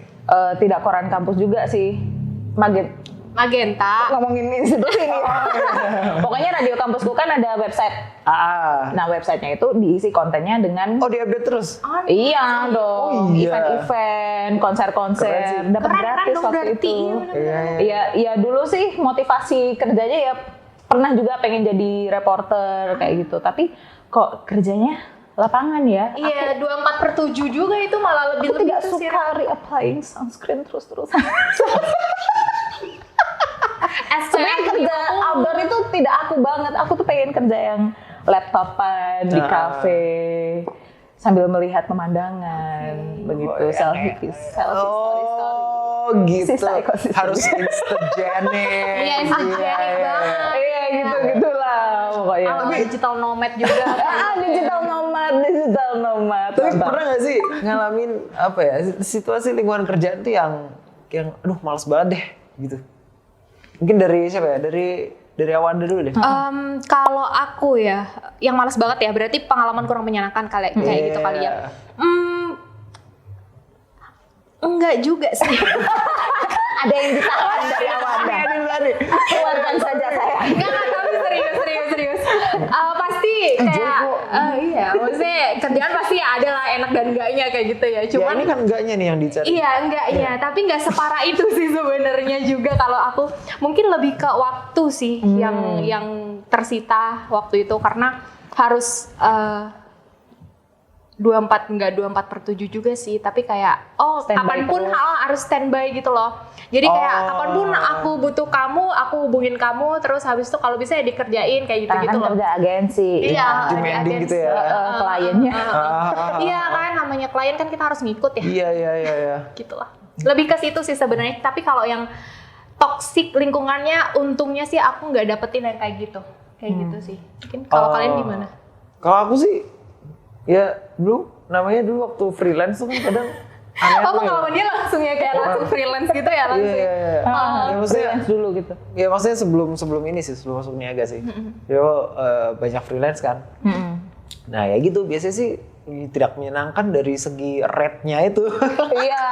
Tidak koran kampus juga sih, Magenta. ngomongin institusi ini. Pokoknya radio kampusku kan ada website. Nah websitenya itu diisi kontennya dengan Diupdate terus? iya dong, Oh, iya. event-event, konser-konser, dapat Keren gratis dong waktu berarti. itu. Iya. Iya dulu sih motivasi kerjanya ya pernah juga pengen jadi reporter kayak gitu. Tapi kok kerjanya lapangan ya? Iya, 24/7 juga itu malah Aku lebih tidak itu sih. suka reapplying sunscreen terus-terusan. Sebenarnya kerja outdoor itu tidak aku banget. Aku tuh pengen kerja yang laptopan di kafe sambil melihat pemandangan begitu, selfie story. Gitu. Sisa ekosistem. Harus instagenic. Iya, instagenic banget. Iya gitu-gitulah pokoknya. Digital nomad juga. Digital nomad. Tapi pernah gak sih ngalamin situasi lingkungan kerjaan tuh yang aduh males banget deh gitu. Mungkin dari siapa ya? Dari Awanda dulu deh. Kalau aku ya, yang malas banget ya, berarti pengalaman kurang menyenangkan kayak gitu kali ya. Enggak juga sih. Ada yang ditahan dari Awanda. Keluarkan saja saya. Enggak, tapi serius. Pasti kayak, iya, maksudnya kerjaan pasti ada lah enak dan enggaknya kayak gitu ya. Ya Cuman ini kan enggaknya nih yang dicari. iya, enggaknya, tapi enggak separah itu sih sebenarnya juga. Kalau aku mungkin lebih ke waktu sih yang tersita waktu itu karena harus 24/7 juga sih, tapi kayak Standby kapanpun terus. harus standby gitu loh. Jadi kayak kapanpun aku butuh kamu, aku hubungin kamu, terus habis itu kalau bisa ya dikerjain kayak Karena gitu-gitu kan loh. kerja agensi. Iya, demanding agensi. gitu ya. Kliennya. Iya kan, namanya klien kan kita harus ngikut ya. Iya. Gitu lah. Lebih ke situ sih sebenarnya. Tapi kalau yang toxic lingkungannya, untungnya sih aku nggak dapetin yang kayak gitu. Kayak gitu sih. Mungkin kalau kalian gimana? Kalau aku sih ya dulu waktu freelance tuh kan kadang aneh apa ya? Pengalamannya langsung ya kayak langsung freelance gitu ya langsung. Iya. Ya, maksudnya Freelance dulu gitu. ya maksudnya sebelum ini sih, sebelum masuk niaga sih. Banyak freelance kan. Nah ya gitu biasanya sih tidak menyenangkan dari segi rate-nya itu. Iya,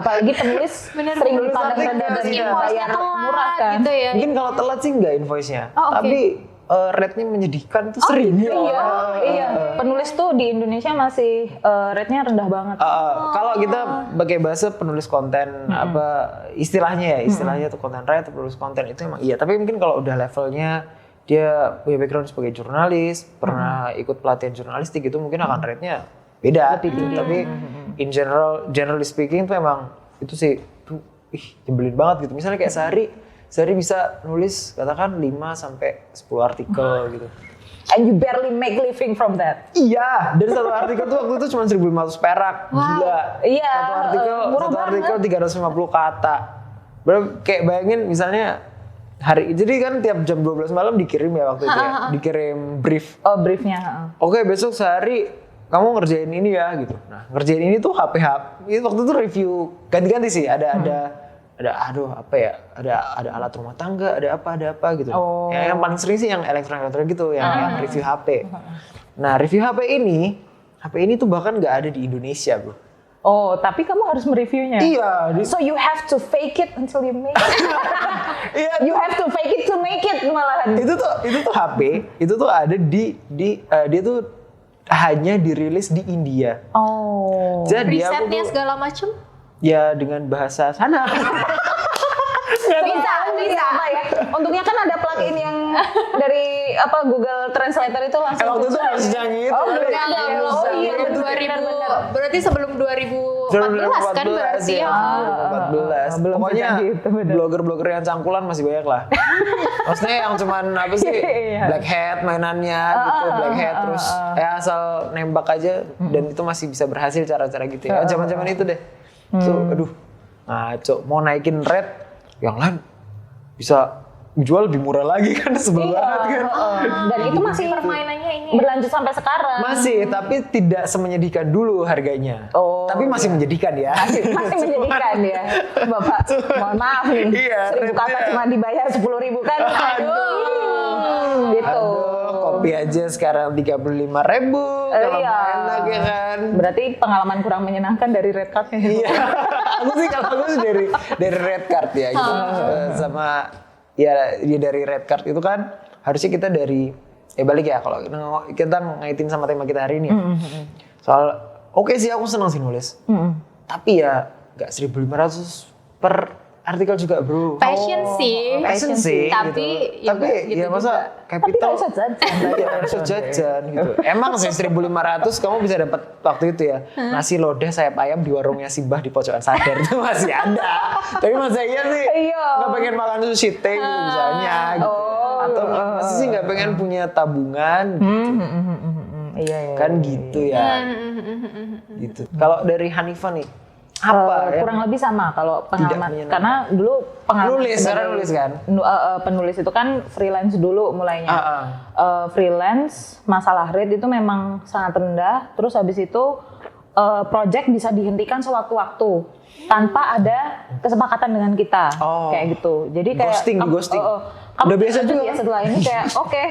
apalagi penulis sering dipandang rendah dan dibayar murah kan. Gitu ya. Mungkin kalau telat sih nggak invoice-nya, Oh, oke. tapi rate-nya menyedihkan tuh sering. Iya. Penulis tuh di Indonesia masih rate-nya rendah banget. Kalau kita pakai bahasa penulis konten istilahnya tuh content writer, penulis konten itu emang iya. Tapi mungkin kalau udah levelnya dia punya background sebagai jurnalis, pernah ikut pelatihan jurnalistik gitu, mungkin akan rate-nya beda. Tapi in generally speaking tuh emang itu sih tuh nyebelin banget gitu. Misalnya kayak sehari bisa nulis katakan 5 sampai 10 artikel gitu. And you barely make living from that. Iya, dan satu artikel tuh waktu itu cuma 1.500 perak. Gila. Iya, Satu artikel 350 kata. Berarti kayak bayangin misalnya jadi kan tiap jam 12 malam dikirim ya waktu itu ya, dikirim brief. Oh, briefnya. Oke, besok sehari kamu ngerjain ini ya gitu. Nah, ngerjain ini tuh HP. Itu waktu itu review ganti-ganti sih. Ada aduh apa ya? Ada alat rumah tangga, ada apa gitu. Oh. Yang paling sering sih yang elektronik gitu, yang review HP. Nah, review HP ini tuh bahkan nggak ada di Indonesia, Bro. Oh, tapi kamu harus mereviewnya. Iya. So you have to fake it until you make it. Iya. You have to fake it to make it malahan. Itu tuh HP, itu tuh ada di dia tuh hanya dirilis di India. Oh. Jadi Risetnya aku tuh, segala macem. ya dengan bahasa sana. Bisa apa ya? Untungnya kan ada plugin yang dari Google Translator itu langsung. Waktu itu harus jangan gitu. Oh, belum Enggak, ada. belum. Oh iya, Belum benar. 2000. Berarti sebelum 2014 kan berarti ya. 2014. Belum Pokoknya bisa gitu, bener. blogger-blogger yang cangkulan masih banyak lah. Maksudnya yang cuman apa sih? Iya. Black hat mainannya gitu, black hat terus asal nembak aja dan itu masih bisa berhasil cara-cara gitu ya. Zaman-zaman itu deh. Tuh, aduh. Ngaco, mau naikin red yang lain bisa jual lebih murah lagi kan sebel banget kan. Dan itu masih Permainannya ini. berlanjut sampai sekarang. Masih, tapi tidak semenyedihkan dulu harganya. Oh, tapi masih menjadikan ya. Masih menjadikan ya, Bapak. Mohon maaf nih, Iya, 1.000 kata cuma dibayar 10.000 kan. Gitu. Aduh, kopi aja sekarang 35.000 kalau Iya. enak ya kan. Berarti pengalaman kurang menyenangkan dari red card-nya. Iya. Aku sih dari red card ya gitu. Sama ya dari red card itu kan harusnya kita dari balik ya kalau kita ngaitin sama tema kita hari ini ya. Soal oke sih aku senang sih nulis. Tapi ya nggak 1.500 per artikel juga, Bro. Passion sih. Passion sih. Tapi gitu. ya Tapi gitu ya masa juga. capital Tapi nggak usah jajan. Iya, harus jajan gitu. Emang sih 1.500 kamu bisa dapat waktu itu ya. Nasi lodeh sayap ayam di warungnya Simbah di Pojokan Sadar itu masih ada. Tapi masa iya sih Iya. nggak pengen makan sushi teh gitu misalnya gitu. Atau masih sih nggak pengen punya tabungan gitu. Iya. Kan gitu ya. Gitu. Kalau dari Hanifah nih apa yang kurang lebih sama kalau pengalaman menyenangkan? karena dulu pengalaman Nulis, sebagai sekarang nulis kan? Penulis itu kan freelance dulu mulainya. Freelance masalah rate itu memang sangat rendah. Terus habis itu project bisa dihentikan sewaktu-waktu tanpa ada kesepakatan dengan kita kayak gitu. Jadi kayak Ghosting. kamu Udah biasa juga ya setelah ini kayak oke.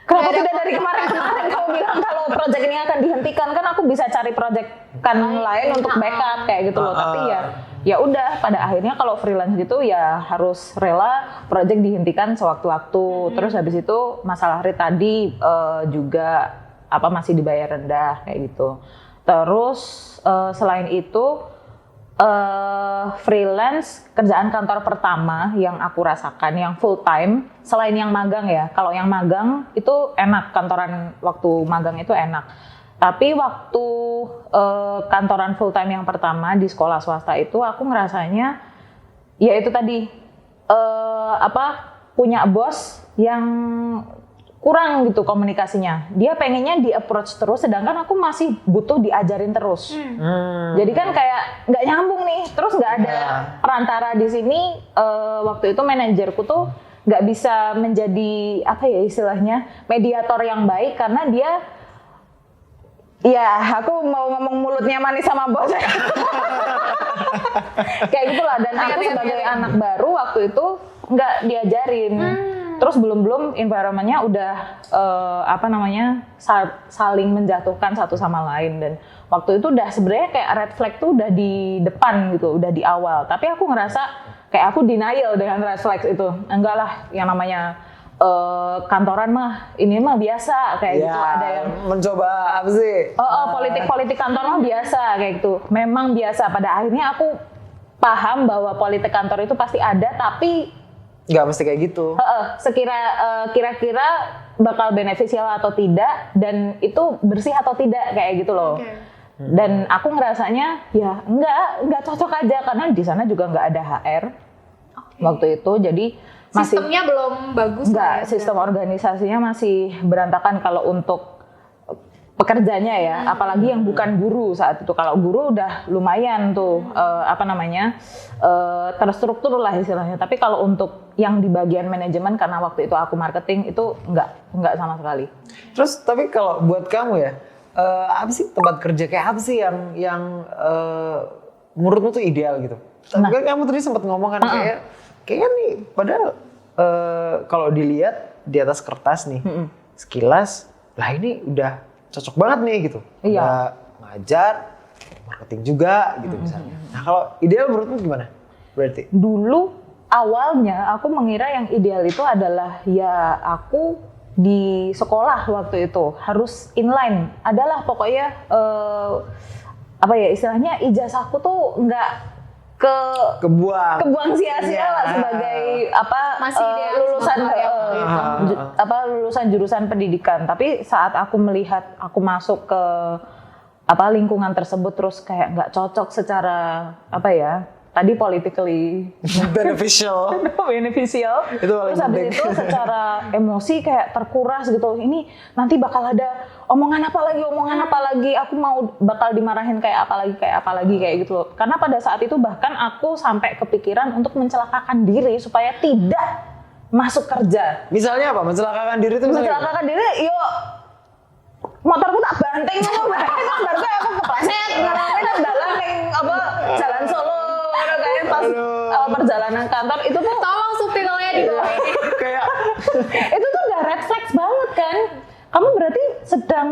Kenapa tidak dari kemarin kamu bilang kalau project ini akan dihentikan? Kan aku bisa cari project lain untuk backup kayak gitu loh. Tapi ya udah pada akhirnya kalau freelance gitu ya harus rela project dihentikan sewaktu-waktu. Terus habis itu masalah rate tadi juga masih dibayar rendah kayak gitu. Terus selain itu freelance kerjaan kantor pertama yang aku rasakan yang full time selain yang magang ya. Kalau yang magang itu enak, kantoran waktu magang itu enak. Tapi waktu kantoran full time yang pertama di sekolah swasta itu aku ngerasanya ya itu tadi punya bos yang kurang gitu komunikasinya. Dia pengennya di approach terus, sedangkan aku masih butuh diajarin terus. Jadi kan kayak nggak nyambung nih. Terus nggak ada perantara di sini. Waktu itu manajerku tuh nggak bisa menjadi istilahnya mediator yang baik karena dia aku mau ngomong mulutnya manis sama bos. Kayak gitulah. Dan aku sebagai anak baru waktu itu nggak diajarin. Terus belum environment-nya udah saling menjatuhkan satu sama lain dan waktu itu udah sebenarnya kayak red flag tuh udah di depan gitu, udah di awal. Tapi aku ngerasa kayak aku denial dengan red flag itu. Enggak lah, yang namanya kantoran mah ini mah biasa kayak gitu. Ada yang mencoba apa sih? Politik kantor mah biasa kayak gitu. Memang biasa. Pada akhirnya aku paham bahwa politik kantor itu pasti ada, tapi nggak mesti kayak gitu. Kira-kira bakal beneficial atau tidak dan itu bersih atau tidak kayak gitu loh. Dan aku ngerasanya ya enggak cocok aja karena di sana juga nggak ada HR waktu itu. Jadi sistemnya belum bagus. Sistem organisasinya masih berantakan kalau untuk pekerjanya ya, apalagi yang bukan guru saat itu. Kalau guru udah lumayan tuh terstruktur lah istilahnya. Tapi kalau untuk yang di bagian manajemen, karena waktu itu aku marketing, itu enggak sama sekali. Terus tapi kalau buat kamu ya, apa sih tempat kerja kayak apa sih yang menurutmu tuh ideal gitu? Kan kamu tadi sempat ngomong kan kayaknya nih padahal kalau dilihat di atas kertas nih sekilas lah ini udah cocok banget nih gitu. Iya. Udah ngajar, marketing juga gitu misalnya. Nah kalau ideal menurutmu gimana? Berarti? Dulu awalnya aku mengira yang ideal itu adalah ya aku di sekolah waktu itu harus inline. Adalah pokoknya istilahnya ijazahku tuh nggak kebuang sia-sia lah sebagai Masih lulusan jurusan pendidikan. Tapi saat aku melihat aku masuk ke lingkungan tersebut terus kayak nggak cocok secara tadi politically beneficial. Itu terus habis itu secara emosi kayak terkuras gitu. Ini nanti bakal ada omongan apa lagi, aku bakal dimarahin kayak apa lagi kayak gitu loh. Karena pada saat itu bahkan aku sampai kepikiran untuk mencelakakan diri supaya tidak masuk kerja. Misalnya apa? Mencelakakan diri itu Mencelakakan diri, motorku tak banting ngono bae. Baru aku kepleset ngalamin dalan ning Jalan Solo kayak pas perjalanan kantor itu tuh Tolong subtitlenya di bawah ini. kayak itu tuh udah red flags banget kan. Kamu berarti sedang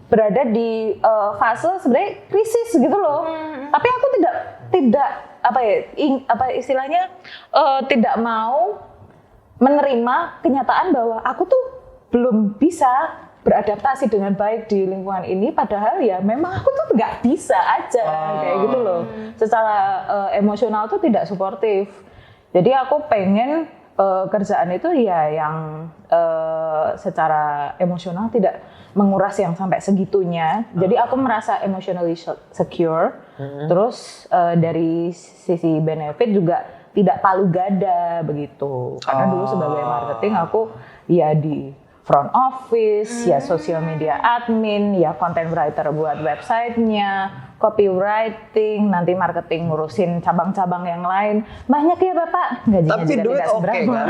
berada di fase sebenarnya krisis gitu loh. Tapi aku tidak istilahnya tidak mau menerima kenyataan bahwa aku tuh belum bisa beradaptasi dengan baik di lingkungan ini, padahal ya memang aku tuh nggak bisa aja kayak gitu loh. Secara emosional tuh tidak suportif. Jadi aku pengen kerjaan itu ya yang secara emosional tidak menguras yang sampai segitunya. Jadi aku merasa emotionally secure. Terus dari sisi benefit juga tidak palu gada begitu. Karena dulu sebagai marketing aku ya di front office, ya social media admin, ya content writer buat websitenya, copywriting, nanti marketing ngurusin cabang-cabang yang lain. Banyak ya Bapak, gajinya tapi juga duit tidak oke seberapa. kan?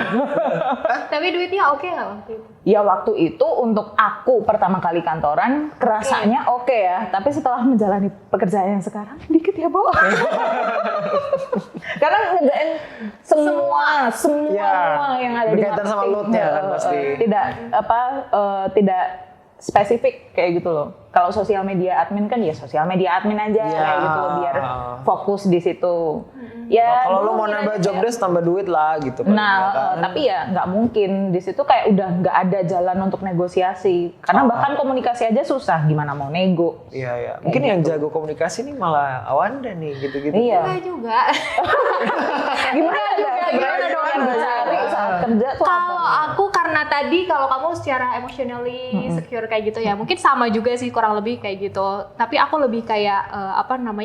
Tapi duitnya oke nggak waktu itu? Ya waktu itu untuk aku pertama kali kantoran kerasanya oke ya, tapi setelah menjalani pekerjaan yang sekarang dikit ya Bu. Karena ngerjain semua yang ada di berkaitan sama load-nya kan pasti. Tidak spesifik kayak gitu loh. Kalau sosial media admin kan ya sosial media admin aja kayak gitu loh, biar fokus di situ. Ya kalau lu mau nambah job desk tambah duit lah gitu. Tapi ya nggak mungkin di situ kayak udah nggak ada jalan untuk negosiasi. Karena bahkan komunikasi aja susah, gimana mau nego. Iya. Mungkin yang jago komunikasi nih malah Awanda nih gitu-gitu. Iya. Enggak juga. Gimana dong yang dicari saat kerja tuh Kalau aku karena tadi kalau kamu secara emotionally secure kayak gitu ya, mungkin sama juga sih kurang lebih kayak gitu. Tapi aku lebih kayak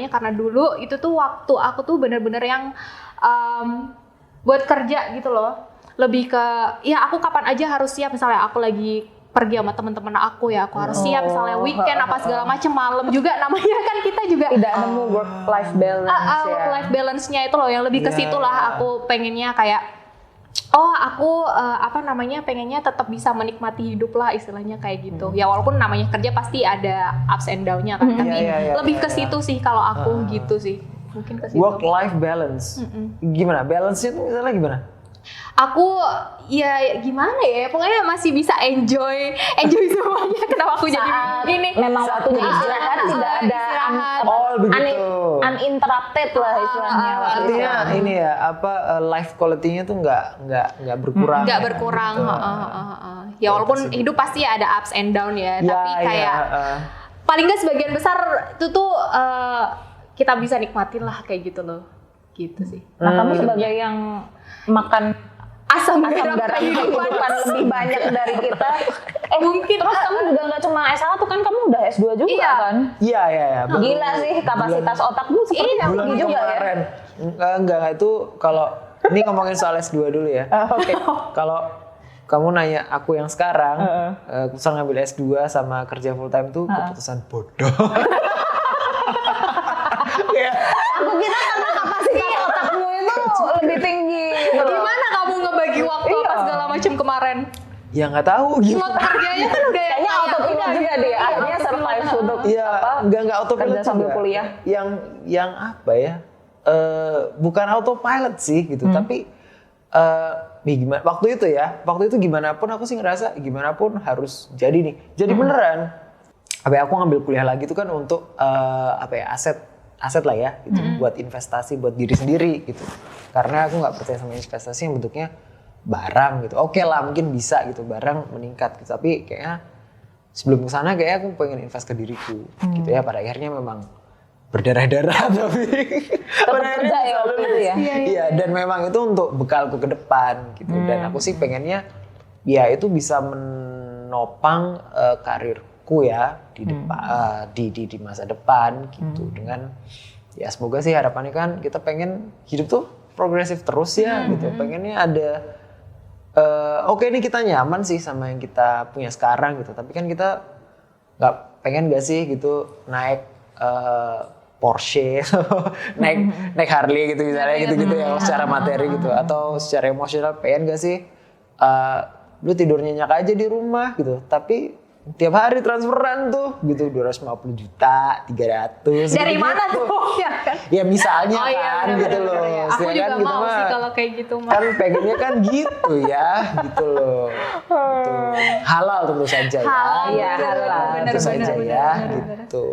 karena dulu itu tuh waktu aku tuh bener-bener yang buat kerja gitu loh. Lebih ke ya aku kapan aja harus siap, misalnya aku lagi pergi sama teman-teman aku ya, aku harus siap misalnya weekend apa segala macam, malam juga namanya kan kita juga tidak nemu work life balance work life balance-nya itu loh yang lebih ke situ lah. Aku pengennya kayak aku pengennya tetap bisa menikmati hidup lah istilahnya kayak gitu. Ya walaupun namanya kerja pasti ada ups and down-nya kan, tapi lebih ke situ sih kalau aku gitu sih. Mungkin ke situ. Work life balance. Gimana? Balance-nya tuh misalnya gimana? Aku ya gimana ya, pokoknya masih bisa enjoy semuanya. Kenapa aku jadi gini? Memang waktunya istirahat, tidak ada begitu. Uninterrupted lah istilahnya. Artinya ini ya life quality-nya tuh nggak berkurang. Nggak berkurang. Ya walaupun hidup pasti ada ups and down ya, tapi kayak paling nggak sebagian besar itu tuh kita bisa nikmatin lah kayak gitu loh, gitu sih. Nah kamu sebagai yang makan asam garam kehidupan lebih banyak dari kita. Mungkin terus kamu juga nggak cuma S1 kan, kamu udah S2 juga kan? Iya. Gila sih kapasitas otakmu seperti yang tinggi juga kemarin. Ya. Enggak itu kalau ini ngomongin soal S2 dulu ya. Oke. Kalau kamu nanya aku yang sekarang, keputusan ngambil S2 sama kerja full time tuh keputusan bodoh. Aku kira karena kapasitas otakmu itu lebih tinggi. Gimana kamu ngebagi waktu apa segala macam kemarin? Ya nggak tahu Slot gimana. kerjanya kan udah Kayaknya autopilot juga dia. Akhirnya survive untuk Iya, nggak autopilot kerja sambil juga. kuliah. Yang apa ya? Bukan autopilot sih gitu, tapi gimana? Waktu itu gimana pun aku sih ngerasa gimana pun harus jadi nih. Jadi beneran. Aku ngambil kuliah lagi itu kan untuk aset lah ya, gitu, buat investasi buat diri sendiri gitu. Karena aku nggak percaya sama investasi yang bentuknya barang gitu. Oke lah mungkin bisa gitu, barang meningkat gitu. Tapi kayaknya sebelum kesana kayaknya aku pengen invest ke diriku gitu ya. Pada akhirnya memang berdarah-darah tapi pada akhirnya kerja ya waktu itu ya? Iya, dan memang itu untuk bekalku ke depan gitu. Dan aku sih pengennya ya itu bisa menopang karirku ya di depan di masa depan gitu. Dengan ya semoga sih harapannya kan kita pengen hidup tuh progresif terus ya gitu. Pengennya ada oke nih kita nyaman sih sama yang kita punya sekarang gitu. Tapi kan kita pengen gak sih gitu naik Porsche, naik Harley gitu misalnya gitu-gitu ya secara materi gitu. Atau secara emosional pengen gak sih lu tidur nyenyak aja di rumah gitu. Tapi tiap hari transferan tuh gitu 250 juta, 300 dari gitu. mana tuh? Ya kan? Ya misalnya kan bener, gitu bener, loh. bener, ya. Aku Ya juga kan, gitu mau sih mah. kalau kayak gitu mah. Kan pengennya kan gitu ya, gitu loh. Gitu. Halal tentu saja ya. Halal, iya, gitu. halal. Tentu saja ya, bener. gitu.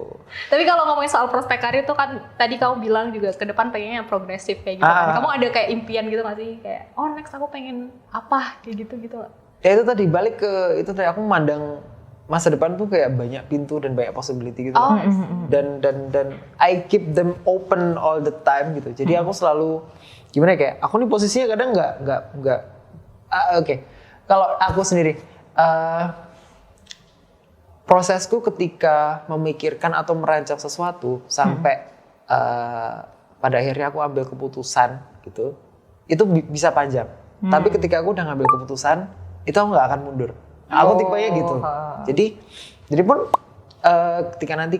Tapi kalau ngomongin soal prospek karir tuh kan tadi kamu bilang juga ke depan pengennya yang progresif kayak gitu kan. Kamu ada kayak impian gitu nggak sih? Kayak next aku pengen apa kayak gitu lah. Ya itu tadi balik ke itu tadi aku memandang masa depan tuh kayak banyak pintu dan banyak possibility gitu. Dan I keep them open all the time gitu. Jadi aku selalu gimana ya, kayak aku nih posisinya kadang nggak oke. Kalau aku sendiri prosesku ketika memikirkan atau merancang sesuatu sampai pada akhirnya aku ambil keputusan gitu. Itu bisa panjang. Tapi ketika aku udah ngambil keputusan, itu aku nggak akan mundur. Aku tipenya gitu. Jadi pun ketika nanti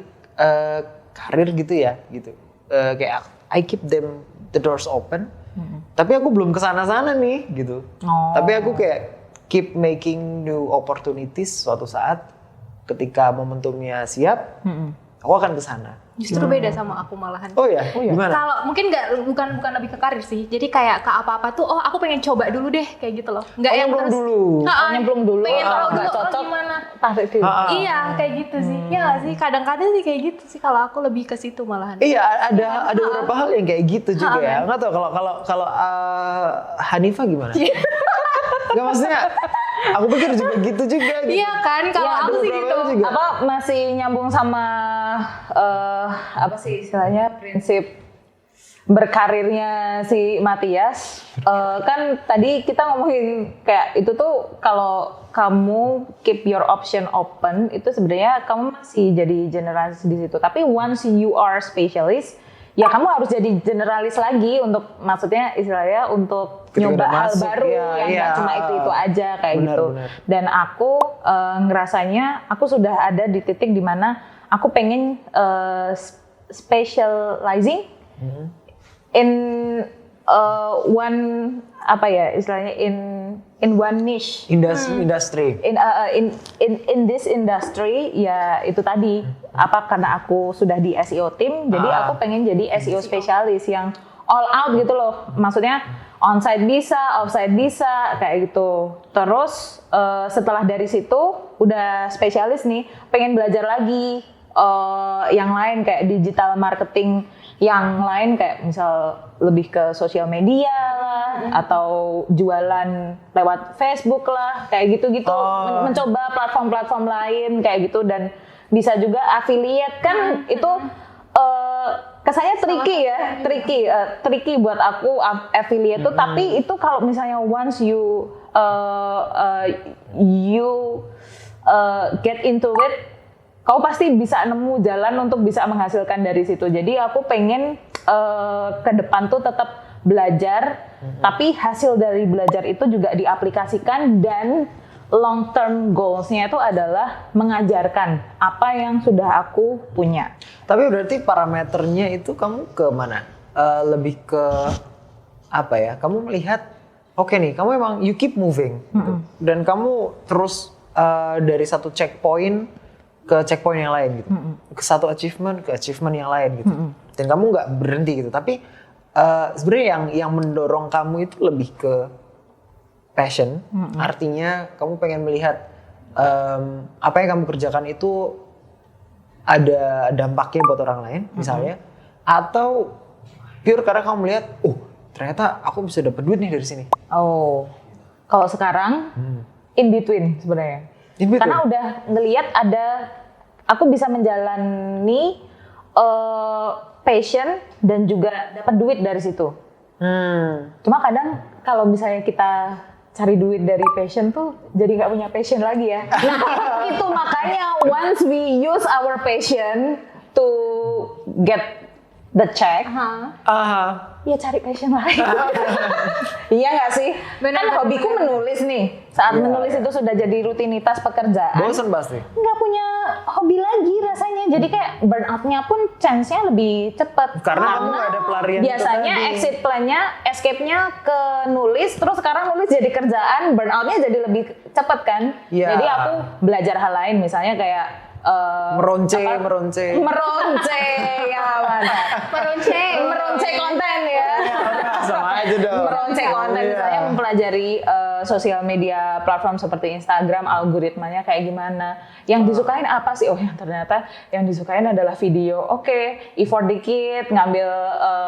karir gitu ya, gitu. Kayak I keep them the doors open. Tapi aku belum kesana-sana nih, gitu. Tapi aku kayak keep making new opportunities suatu saat ketika momentumnya siap, aku akan kesana. Justru beda sama aku malahan. Oh ya, gimana? Kalau mungkin bukan lebih ke karir sih. Jadi kayak ke apa-apa tuh, aku pengen coba dulu deh kayak gitu loh. Nggak yang belum terus. dulu. Nyemplung dulu. Pengen tahu dulu cocok. gimana. Tarik dulu. Iya kayak gitu sih. Iya nggak sih. Kadang-kadang sih kayak gitu sih. Kalau aku lebih ke situ malahan. Iya, ada beberapa hal yang kayak gitu juga ya. Nggak tahu kalau Hanifah gimana? Nggak, maksudnya aku pikir juga gitu juga. Gitu. Iya kan. Kalau aku sih gitu. Juga. Apa masih nyambung sama apa sih istilahnya prinsip berkarirnya si Matias. Kan tadi kita ngomongin kayak itu tuh kalau kamu keep your option open itu sebenarnya kamu masih jadi generalis di situ. Tapi once you are specialist, ya kamu harus jadi generalis lagi untuk maksudnya istilahnya untuk ketika nyoba hal masuk, baru yang nggak cuma itu aja kayak gitu. Benar. Dan aku ngerasanya aku sudah ada di titik dimana aku pengen specializing in one apa ya istilahnya in one niche industry. In this industry ya itu tadi apa karena aku sudah di SEO team jadi aku pengen jadi SEO spesialis yang all out gitu loh, maksudnya onsite bisa, offsite bisa kayak gitu. Terus setelah dari situ udah spesialis nih, pengen belajar lagi yang lain kayak digital marketing yang lain kayak misal lebih ke sosial media lah atau jualan lewat Facebook lah kayak gitu-gitu. Mencoba platform-platform lain kayak gitu dan bisa juga affiliate kan itu kesannya tricky buat aku affiliate tuh tapi itu kalau misalnya once you get into it kau pasti bisa nemu jalan untuk bisa menghasilkan dari situ. Jadi aku pengen ke depan tuh tetap belajar, tapi hasil dari belajar itu juga diaplikasikan dan long term goals-nya itu adalah mengajarkan apa yang sudah aku punya. Tapi berarti parameternya itu kamu ke mana? Lebih ke apa ya? Kamu melihat, oke nih, kamu emang you keep moving, gitu. Dan kamu terus dari satu checkpoint ke checkpoint yang lain gitu, ke satu achievement ke achievement yang lain gitu. Dan kamu nggak berhenti gitu. Tapi sebenarnya yang mendorong kamu itu lebih ke passion, artinya kamu pengen melihat apa yang kamu kerjakan itu ada dampaknya buat orang lain, misalnya, atau pure karena kamu melihat, ternyata aku bisa dapat duit nih dari sini. Oh, kalau sekarang in between sebenarnya, karena udah ngelihat aku bisa menjalani passion dan juga dapat duit dari situ. Cuma kadang kalau misalnya kita cari duit dari passion tuh jadi nggak punya passion lagi ya. Nah itu makanya once we use our passion to get the check, ya cari passion lain. Iya nggak sih? Kan hobiku menulis nih. Saat menulis itu sudah jadi rutinitas pekerjaan. Bosen pasti. Nggak punya hobi lagi rasanya. Jadi kayak burnout-nya pun chance-nya lebih cepat. Karena kamu nggak ada pelarian. Biasanya exit plan-nya, escape-nya ke nulis, terus sekarang nulis jadi kerjaan, burnout-nya jadi lebih cepat kan. Yeah. Jadi aku belajar hal lain, misalnya kayak meronce ya meronce konten ya. Sama aja dong. Meronce konten, misalnya mempelajari sosial media platform seperti Instagram, algoritmanya kayak gimana, yang disukain apa sih? Oh ya ternyata yang disukain adalah video. Oke, effort dikit, ngambil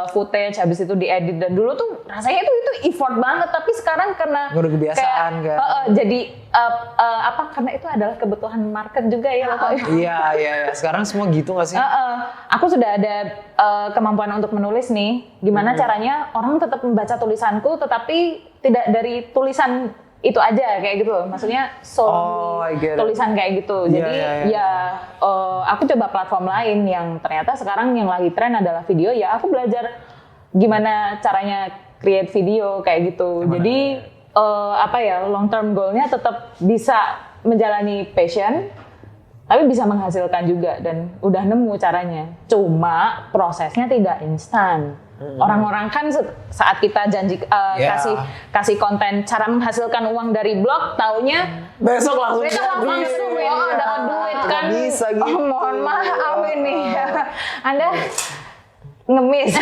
footage, habis itu diedit, dan dulu tuh rasanya itu effort banget, tapi sekarang karena udah kebiasaan kayak, kan. jadi karena itu adalah kebutuhan market juga ya. Iya. Sekarang semua gitu nggak sih? Aku sudah ada kemampuan untuk menulis nih. Gimana caranya orang tetap membaca tulisanku, tetapi tidak dari tulisan itu aja kayak gitu loh. Maksudnya tulisan kayak gitu. Jadi aku coba platform lain yang ternyata sekarang yang lagi tren adalah video. Ya aku belajar gimana caranya create video kayak gitu. Jadi long term goal-nya tetap bisa menjalani passion, tapi bisa menghasilkan juga dan udah nemu caranya. Cuma prosesnya tidak instan. Orang-orang kan saat kita janji kasih konten cara menghasilkan uang dari blog, taunya besok langsung dapat duit kan. Bisa gitu. Mohon maaf ini. Anda ngemis.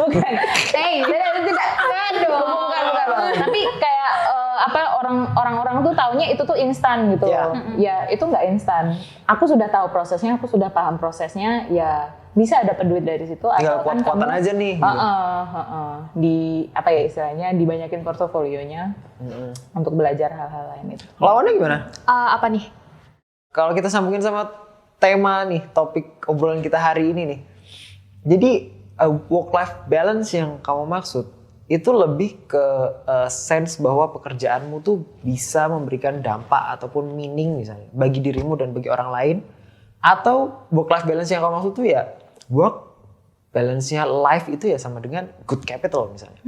Bukan. Tidak. Bukan. Tapi kayak orang-orang tuh taunya itu tuh instan gitu. Ya, itu nggak instan. Aku sudah tahu prosesnya, aku sudah paham prosesnya, ya bisa dapat duit dari situ. Tinggal kuat-kuatan aja nih. Di istilahnya dibanyakin portofolionya untuk belajar hal-hal lain itu. Lawannya gimana? Apa nih? Kalau kita sambungin sama tema nih, topik obrolan kita hari ini nih. Jadi work-life balance yang kamu maksud itu lebih ke sense bahwa pekerjaanmu tuh bisa memberikan dampak ataupun meaning misalnya bagi dirimu dan bagi orang lain, atau work-life balance yang kamu maksud tuh ya work balance-nya life itu ya sama dengan good capital misalnya.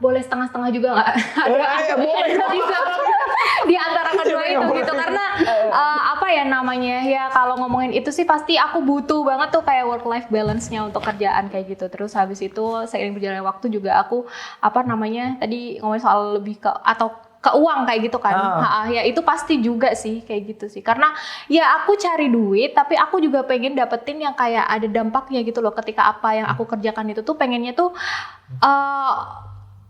Boleh setengah-setengah juga nggak? Boleh. Di antara kedua itu gitu, karena kalau ngomongin itu sih pasti aku butuh banget tuh kayak work life balance-nya untuk kerjaan kayak gitu. Terus habis itu seiring berjalannya waktu juga aku tadi ngomongin soal lebih ke uang kayak gitu kan. Ya itu pasti juga sih kayak gitu sih. Karena ya aku cari duit, tapi aku juga pengen dapetin yang kayak ada dampaknya gitu loh. Ketika apa yang aku kerjakan itu tuh pengennya tuh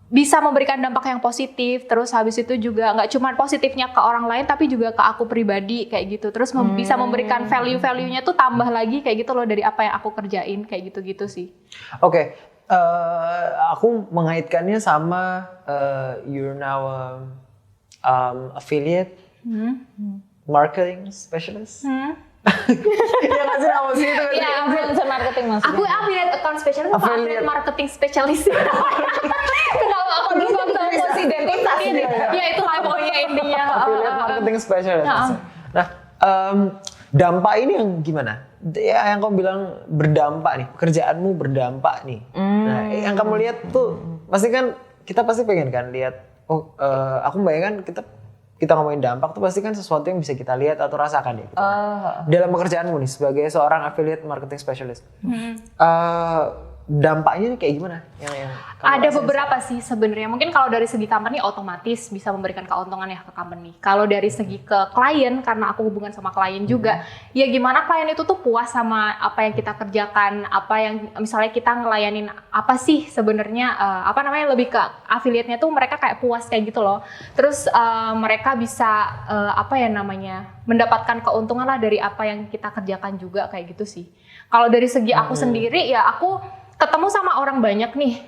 bisa memberikan dampak yang positif. Terus habis itu juga nggak cuma positifnya ke orang lain, tapi juga ke aku pribadi kayak gitu. Terus bisa memberikan value-value-nya tuh tambah lagi kayak gitu loh dari apa yang aku kerjain kayak gitu-gitu sih. Oke. Aku mengaitkannya sama you're now affiliate marketing specialist. Iya nggak sih nama sih itu? Iya, influencer marketing maksudnya. Aku affiliate account specialist atau affiliate marketing specialist? Kenapa aku tahu posisi identitas ya itu lah pokoknya intinya. Affiliate marketing specialist. Nah, dampak ini yang gimana? Ya yang kamu bilang berdampak nih, pekerjaanmu berdampak nih. Nah, yang kamu lihat tuh pasti kan kita pasti pengen kan lihat. Aku bayangkan kita ngomongin dampak tuh pasti kan sesuatu yang bisa kita lihat atau rasakan ya. Gitu. Dalam pekerjaanmu nih sebagai seorang affiliate marketing specialist, dampaknya nih kayak gimana? Yang ada beberapa sih sebenarnya. Mungkin kalau dari segi company otomatis bisa memberikan keuntungan ya ke company. Kalau dari segi ke klien, karena aku hubungan sama klien juga, ya gimana klien itu tuh puas sama apa yang kita kerjakan, apa yang misalnya kita ngelayanin apa sih sebenarnya lebih ke affiliate-nya tuh mereka kayak puas kayak gitu loh. Terus mereka bisa mendapatkan keuntungan lah dari apa yang kita kerjakan juga kayak gitu sih. Kalau dari segi aku sendiri ya aku ketemu sama orang banyak nih.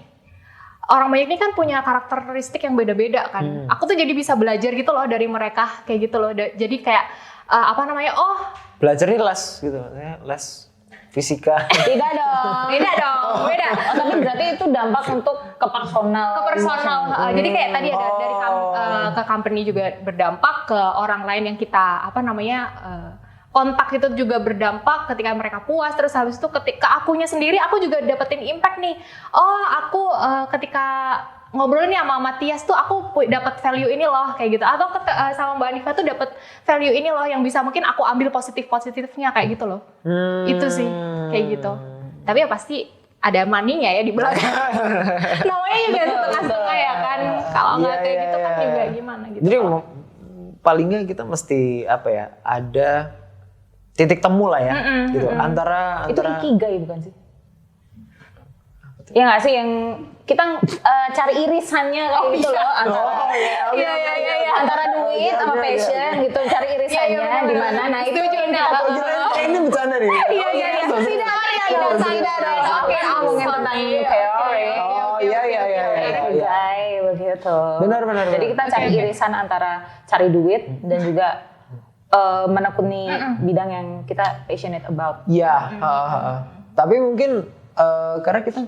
Orang banyak nih kan punya karakteristik yang beda-beda kan. Aku tuh jadi bisa belajar gitu loh dari mereka kayak gitu loh. Jadi kayak belajar nih les gitu, les fisika. Tidak dong. beda. Tapi berarti itu dampak untuk ke personal. Jadi kayak tadi ada dari ke company juga berdampak, ke orang lain yang kita kontak itu juga berdampak ketika mereka puas. Terus habis itu ketika akunya sendiri aku juga dapetin impact nih. Aku ketika ngobrol nih sama Matias tuh aku dapat value ini loh kayak gitu. Atau sama Mbak Anifa tuh dapat value ini loh yang bisa mungkin aku ambil positifnya kayak gitu loh. Itu sih kayak gitu. Tapi ya pasti ada money-nya ya di belakang. Namanya juga setengah-setengah ya kan. Kalau nggak kayak gitu kan juga gimana gitu. Jadi paling nggak kita mesti ada titik temu lah ya, gitu. Antara itu ikigai bukan sih? Ya nggak sih yang kita cari irisannya kayak gitu loh antara duit sama passion gitu, cari irisannya di mana. Nah itu ini bercanda nih. Tidak. Oke, ngomongin tentang teori. Ikigai begitu. Benar. Jadi kita cari irisan antara cari duit dan juga menekuni bidang yang kita passionate about. Iya, tapi mungkin karena kita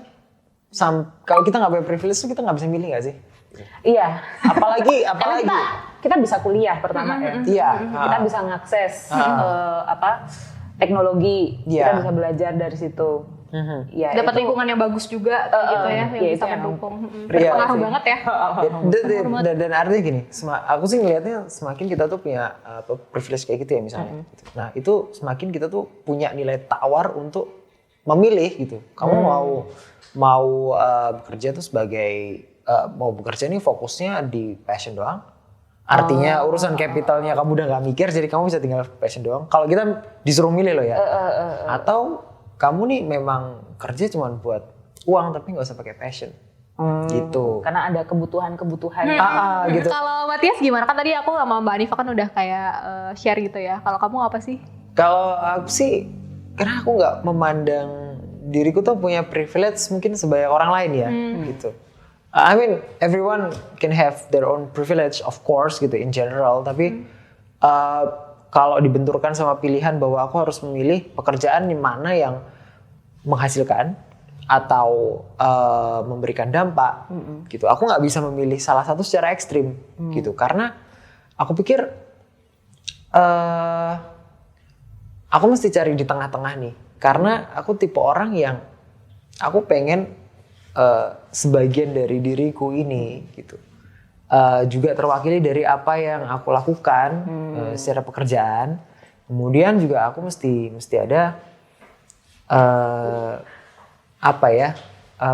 kalau kita nggak punya privilege kita nggak bisa milih nggak sih? Iya. Apalagi kita bisa kuliah pertama ya. Iya. Kita bisa ngakses teknologi. Iya. Kita bisa belajar dari situ. Ya, dapat lingkungan yang bagus juga gitu ya, yang bisa mendukung. Berpengaruh banget ya. Dan artinya gini, aku sih ngelihatnya semakin kita tuh punya privilege kayak gitu ya misalnya. Nah itu semakin kita tuh punya nilai tawar untuk memilih gitu. Kamu mau bekerja tuh sebagai mau bekerja ini fokusnya di passion doang. Artinya urusan capitalnya kamu udah nggak mikir, jadi kamu bisa tinggal passion doang. Kalau kita disuruh milih loh ya, atau kamu nih memang kerja cuma buat uang tapi nggak usah pakai passion, gitu. Karena ada kebutuhan-kebutuhan. Gitu. Kalau Matias gimana? Kan tadi aku sama Mbak Anifa kan udah kayak share gitu ya. Kalau kamu apa sih? Kalau aku sih, karena aku nggak memandang diriku tuh punya privilege mungkin sebanyak orang lain ya, gitu. I mean everyone can have their own privilege of course gitu in general, tapi kalau dibenturkan sama pilihan bahwa aku harus memilih pekerjaan di mana yang menghasilkan atau memberikan dampak, gitu. Aku nggak bisa memilih salah satu secara ekstrim, gitu. Karena aku pikir aku mesti cari di tengah-tengah nih. Karena aku tipe orang yang aku pengen sebagian dari diriku ini, gitu. Juga terwakili dari apa yang aku lakukan secara pekerjaan. Kemudian juga aku mesti ada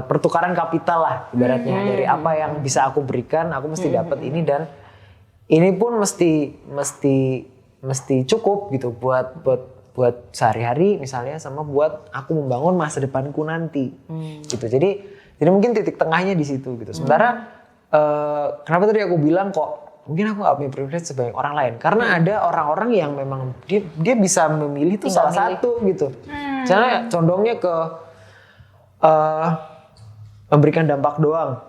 pertukaran kapital lah ibaratnya, dari apa yang bisa aku berikan, aku mesti dapat ini, dan ini pun mesti cukup gitu buat sehari-hari misalnya, sama buat aku membangun masa depanku nanti, gitu. Jadi mungkin titik tengahnya di situ gitu. Sementara kenapa tadi aku bilang kok mungkin aku nggak punya privilege sebanyak orang lain, karena ada orang-orang yang memang dia bisa memilih tuh salah satu gitu. Misalnya condongnya ke memberikan dampak doang.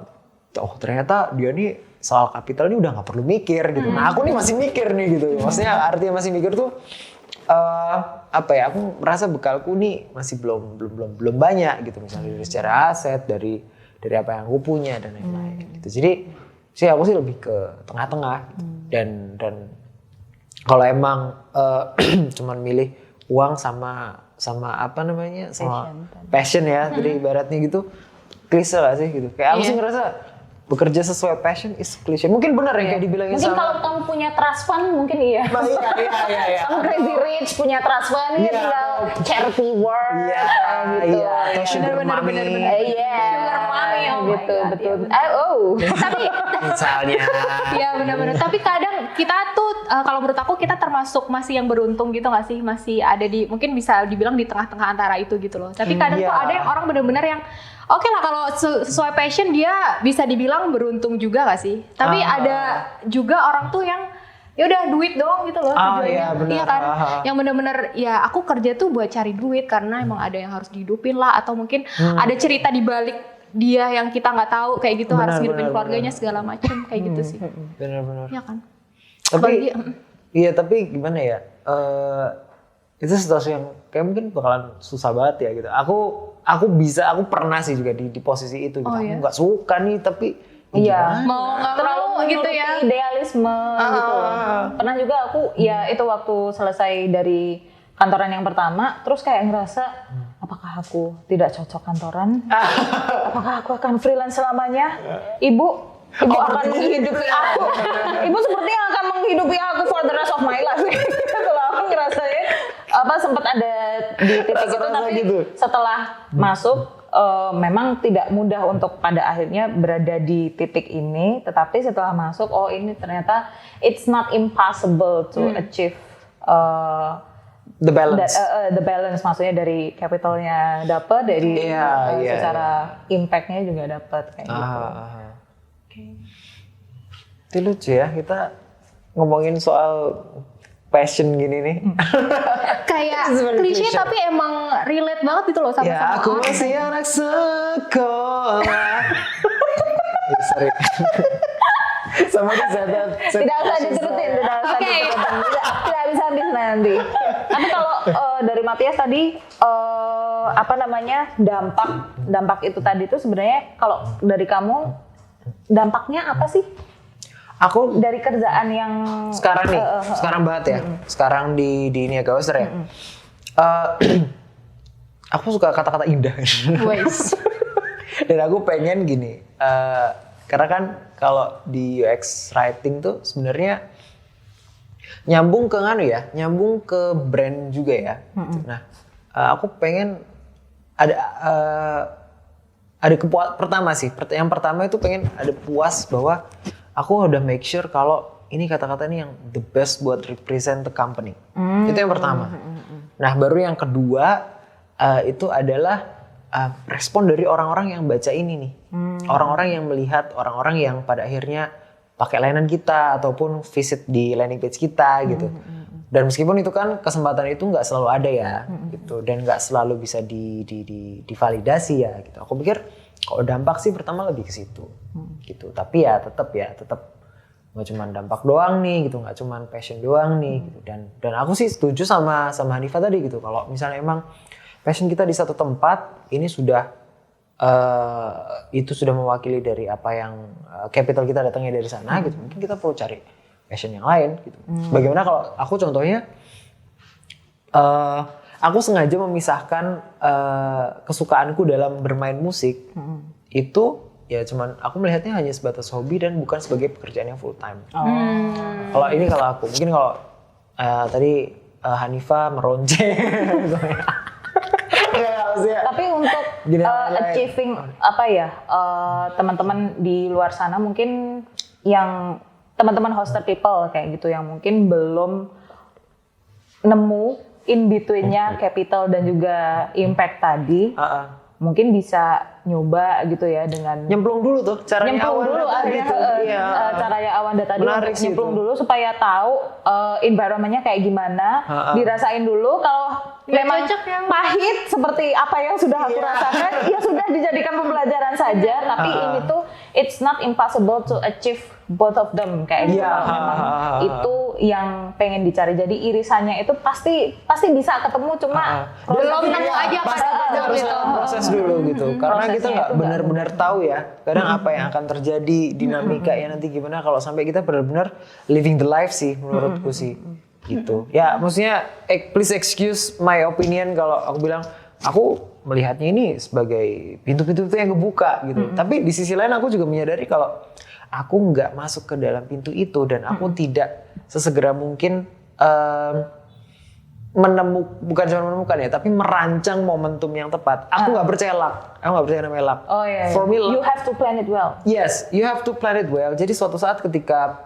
Oh ternyata dia nih soal kapital ini udah nggak perlu mikir gitu. Nah aku nih masih mikir nih gitu. Maksudnya artinya masih mikir tuh aku merasa bekalku nih masih belum banyak gitu, misalnya dari secara aset, dari apa yang aku punya dan lain-lain gitu. Jadi aku sih lebih ke tengah-tengah gitu. Dan kalau emang cuman milih uang sama apa namanya sama passion ya. Jadi ibaratnya gitu klise gak sih gitu. Kayak aku sih ngerasa bekerja sesuai passion is klise. Mungkin benar ya kayak dibilangin mungkin sama. kalau kamu punya trust fund mungkin iya. Iya. Kamu crazy rich punya trust fund ya tinggal charity work gitu. Iya, atau sugar mommy. Iya. Sugar mommy, oh my gitu, God, betul. Tapi Misalnya. ya benar-benar. Tapi kadang kita tuh kalau menurut aku kita termasuk masih yang beruntung gitu nggak sih? Masih ada di mungkin bisa dibilang di tengah-tengah antara itu gitu loh. Tapi kadang tuh ada yang orang benar-benar yang oke lah kalau sesuai passion dia bisa dibilang beruntung juga gak sih? Tapi ada juga orang tuh yang ya udah duit doang gitu loh tujuannya. Iya kan? Yang benar-benar ya aku kerja tuh buat cari duit karena emang ada yang harus dihidupin lah atau mungkin ada cerita di balik dia yang kita nggak tahu kayak gitu harus ngidupin keluarganya segala macam kayak gitu sih. Benar-benar. Iya kan? Tapi iya tapi gimana ya? Itu situasi yang kayak mungkin bakalan susah banget ya gitu. Aku pernah sih juga di posisi itu gitu. Aku nggak suka nih tapi mau nggak mau gitu ya. Idealisme gitu loh. Pernah juga aku ya itu waktu selesai dari kantoran yang pertama terus kayak ngerasa apakah aku tidak cocok kantoran? Apakah aku akan freelance selamanya? Ibu akan menghidupi aku. Ibu sepertinya akan menghidupi aku for the rest of my life. Kalau aku ngerasanya sempat ada di titik itu tapi setelah masuk memang tidak mudah untuk pada akhirnya berada di titik ini, tetapi setelah masuk ini ternyata it's not impossible to achieve the balance. The balance maksudnya dari capitalnya dapat, dari secara impactnya juga dapat kayak gitu. Itu lucu ya kita ngomongin soal passion gini nih. Kayak klise tapi emang relate banget gitu loh sama ya aku masih anak sekolah. Sorry. Sama tidak usah diturutin, tidak bisa habis nanti. Tapi kalau dari Matias tadi dampak itu tadi itu sebenarnya kalau dari kamu dampaknya apa sih? Aku dari kerjaan yang sekarang banget ya. Sekarang di Niaga Hoster ya. Aku suka kata-kata indah. Dan aku pengen gini. Karena kan kalau di UX writing tuh sebenarnya nyambung ke brand juga ya. Nah, aku pengen ada pertama sih. Yang pertama itu pengen ada puas bahwa aku udah make sure kalau ini kata-kata ini yang the best buat represent the company. Itu yang pertama. Nah, baru yang kedua itu adalah respon dari orang-orang yang baca ini nih. Orang-orang yang melihat, orang-orang yang pada akhirnya pakai layanan kita ataupun visit di landing page kita gitu. Dan meskipun itu kan kesempatan itu nggak selalu ada ya gitu dan nggak selalu bisa divalidasi ya gitu. Aku pikir kalau dampak sih pertama lebih ke situ gitu. Tapi ya tetap nggak cuma dampak doang nih gitu, nggak cuma passion doang nih gitu. Dan aku sih setuju sama Hanifa tadi gitu. Kalau misalnya emang passion kita di satu tempat ini itu sudah mewakili dari apa yang capital kita datangnya dari sana gitu. Mungkin kita perlu cari passion yang lain gitu. Bagaimana kalau aku contohnya aku sengaja memisahkan kesukaanku dalam bermain musik itu ya cuman aku melihatnya hanya sebatas hobi dan bukan sebagai pekerjaan yang full time. Kalau aku mungkin kalau tadi Hanifa meronce. Tapi untuk achieving teman-teman di luar sana mungkin yang teman-teman hoster people kayak gitu yang mungkin belum nemu in between-nya capital dan juga impact tadi. Mungkin bisa nyoba gitu ya dengan nyemplung dulu tuh caranya caranya Awanda tadi untuk nyemplung dulu supaya tahu environment-nya kayak gimana, dirasain dulu kalau memang pahit seperti apa yang sudah aku rasakan ya sudah dijadikan pembelajaran saja, tapi ini tuh it's not impossible to achieve both of them kayak gitu. Memang itu yang pengen dicari, jadi irisannya itu pasti bisa ketemu cuma belum nemu aja harus proses dulu gitu. Karena kita nggak benar-benar tahu ya kadang apa yang akan terjadi dinamika ya nanti gimana kalau sampai kita benar-benar living the life sih menurutku sih gitu. Ya maksudnya please excuse my opinion kalau aku bilang aku melihatnya ini sebagai pintu-pintu yang kebuka gitu. Tapi di sisi lain aku juga menyadari kalau aku nggak masuk ke dalam pintu itu dan aku tidak sesegera mungkin bukan cuma menemukan ya, tapi merancang momentum yang tepat. Aku nggak percaya luck. Aku nggak percaya namanya luck. Oh iya. For me, You have to plan it well. yes, you have to plan it well. Jadi suatu saat ketika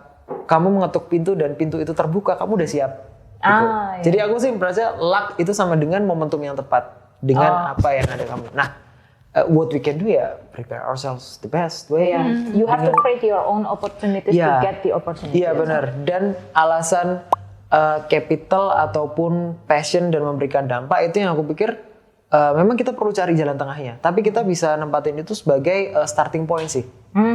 kamu mengetuk pintu dan pintu itu terbuka, kamu udah siap. Gitu. Iya. Jadi aku sih percaya luck itu sama dengan momentum yang tepat dengan apa yang ada kamu. Nah, what we can do ya prepare ourselves the best way. Yeah. You have to create your own opportunities to get the opportunity. Iya benar. Dan alasan capital ataupun passion dan memberikan dampak itu yang aku pikir memang kita perlu cari jalan tengahnya. Tapi kita bisa nempatin itu sebagai starting point sih.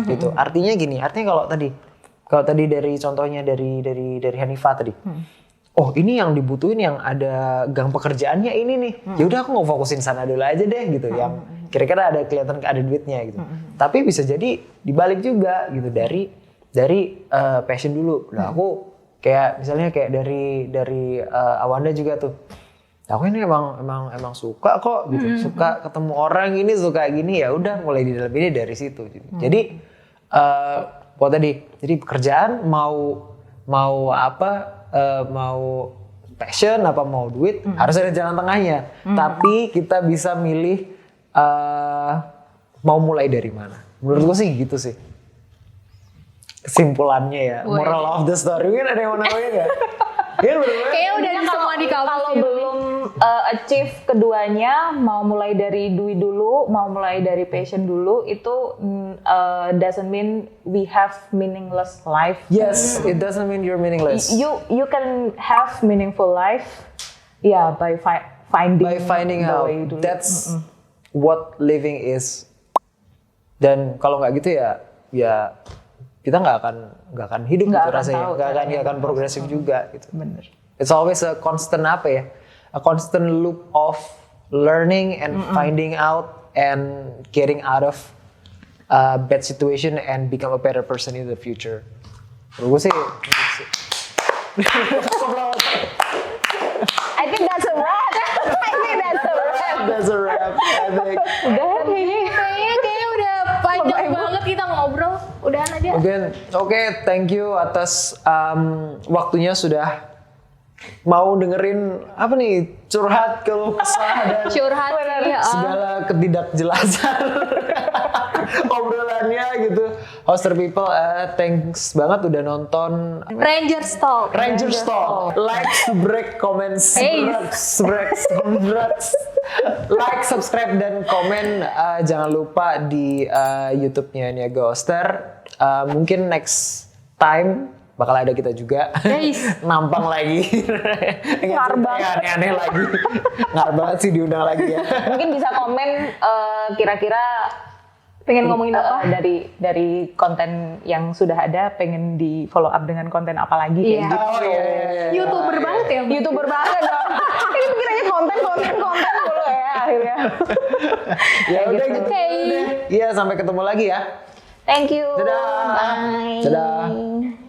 Gitu. Artinya gini. Artinya kalau tadi dari contohnya dari Hanifah tadi. Oh ini yang dibutuhin yang ada gang pekerjaannya ini nih. Ya udah aku mau fokusin sana dulu aja deh gitu. Yang kira-kira ada kelihatan ada duitnya gitu. Tapi bisa jadi dibalik juga gitu dari passion dulu. Nah aku kayak misalnya kayak dari Awanda juga tuh. Aku ini emang suka kok gitu. Suka ketemu orang ini suka gini ya udah mulai di dalam ini dari situ. Gitu. Jadi jadi pekerjaan mau passion apa mau duit harus ada jalan tengahnya. Tapi kita bisa milih mau mulai dari mana. Menurut gue sih gitu sih. Kesimpulannya ya, moral of the story kan ada yang mau namanya nggak? Iya benar-benar. Kayaknya udah semua di kamu. Kalau belum achieve keduanya, mau mulai dari duit dulu, mau mulai dari passion dulu, itu doesn't mean we have meaningless life. Yes, it doesn't mean you're meaningless. You can have meaningful life, yeah, by finding the out way dulu. That's what living is. Dan kalau nggak gitu ya kita nggak akan hidup gitu rasanya, nggak akan progresif juga gitu. Bener. It's always a constant a constant loop of learning and finding out and getting out of a bad situation and become a better person in the future. Menurut gue sih. I think that's a wrap. That's a wrap. I think. Udah Kayaknya udah panjang banget kita ngobrol. Udahan aja. Oke, thank you atas waktunya sudah mau dengerin apa nih curhat keluh kesah dan segala ketidakjelasan obrolannya gitu. Hoster people, thanks banget udah nonton Ranger Talk. Like, subscribe, comment, like, subscribe dan komen. Jangan lupa di YouTube-nya Niaga Hoster. Mungkin next time bakal ada kita juga. Nampang lagi. Ngarbang. Aneh-aneh lagi. Ngar banget sih diundang lagi ya. Mungkin bisa komen kira-kira pengen ngomongin apa dari konten yang sudah ada, pengen di follow up dengan konten apa lagi kayak gitu. Oh iya. YouTuber banget ya. YouTuber banget dong. Ini kiranya konten dulu ya akhirnya. Ya udah gitu. gitu. Iya, sampai ketemu lagi ya. Thank you. Dadah. Bye. Dadah.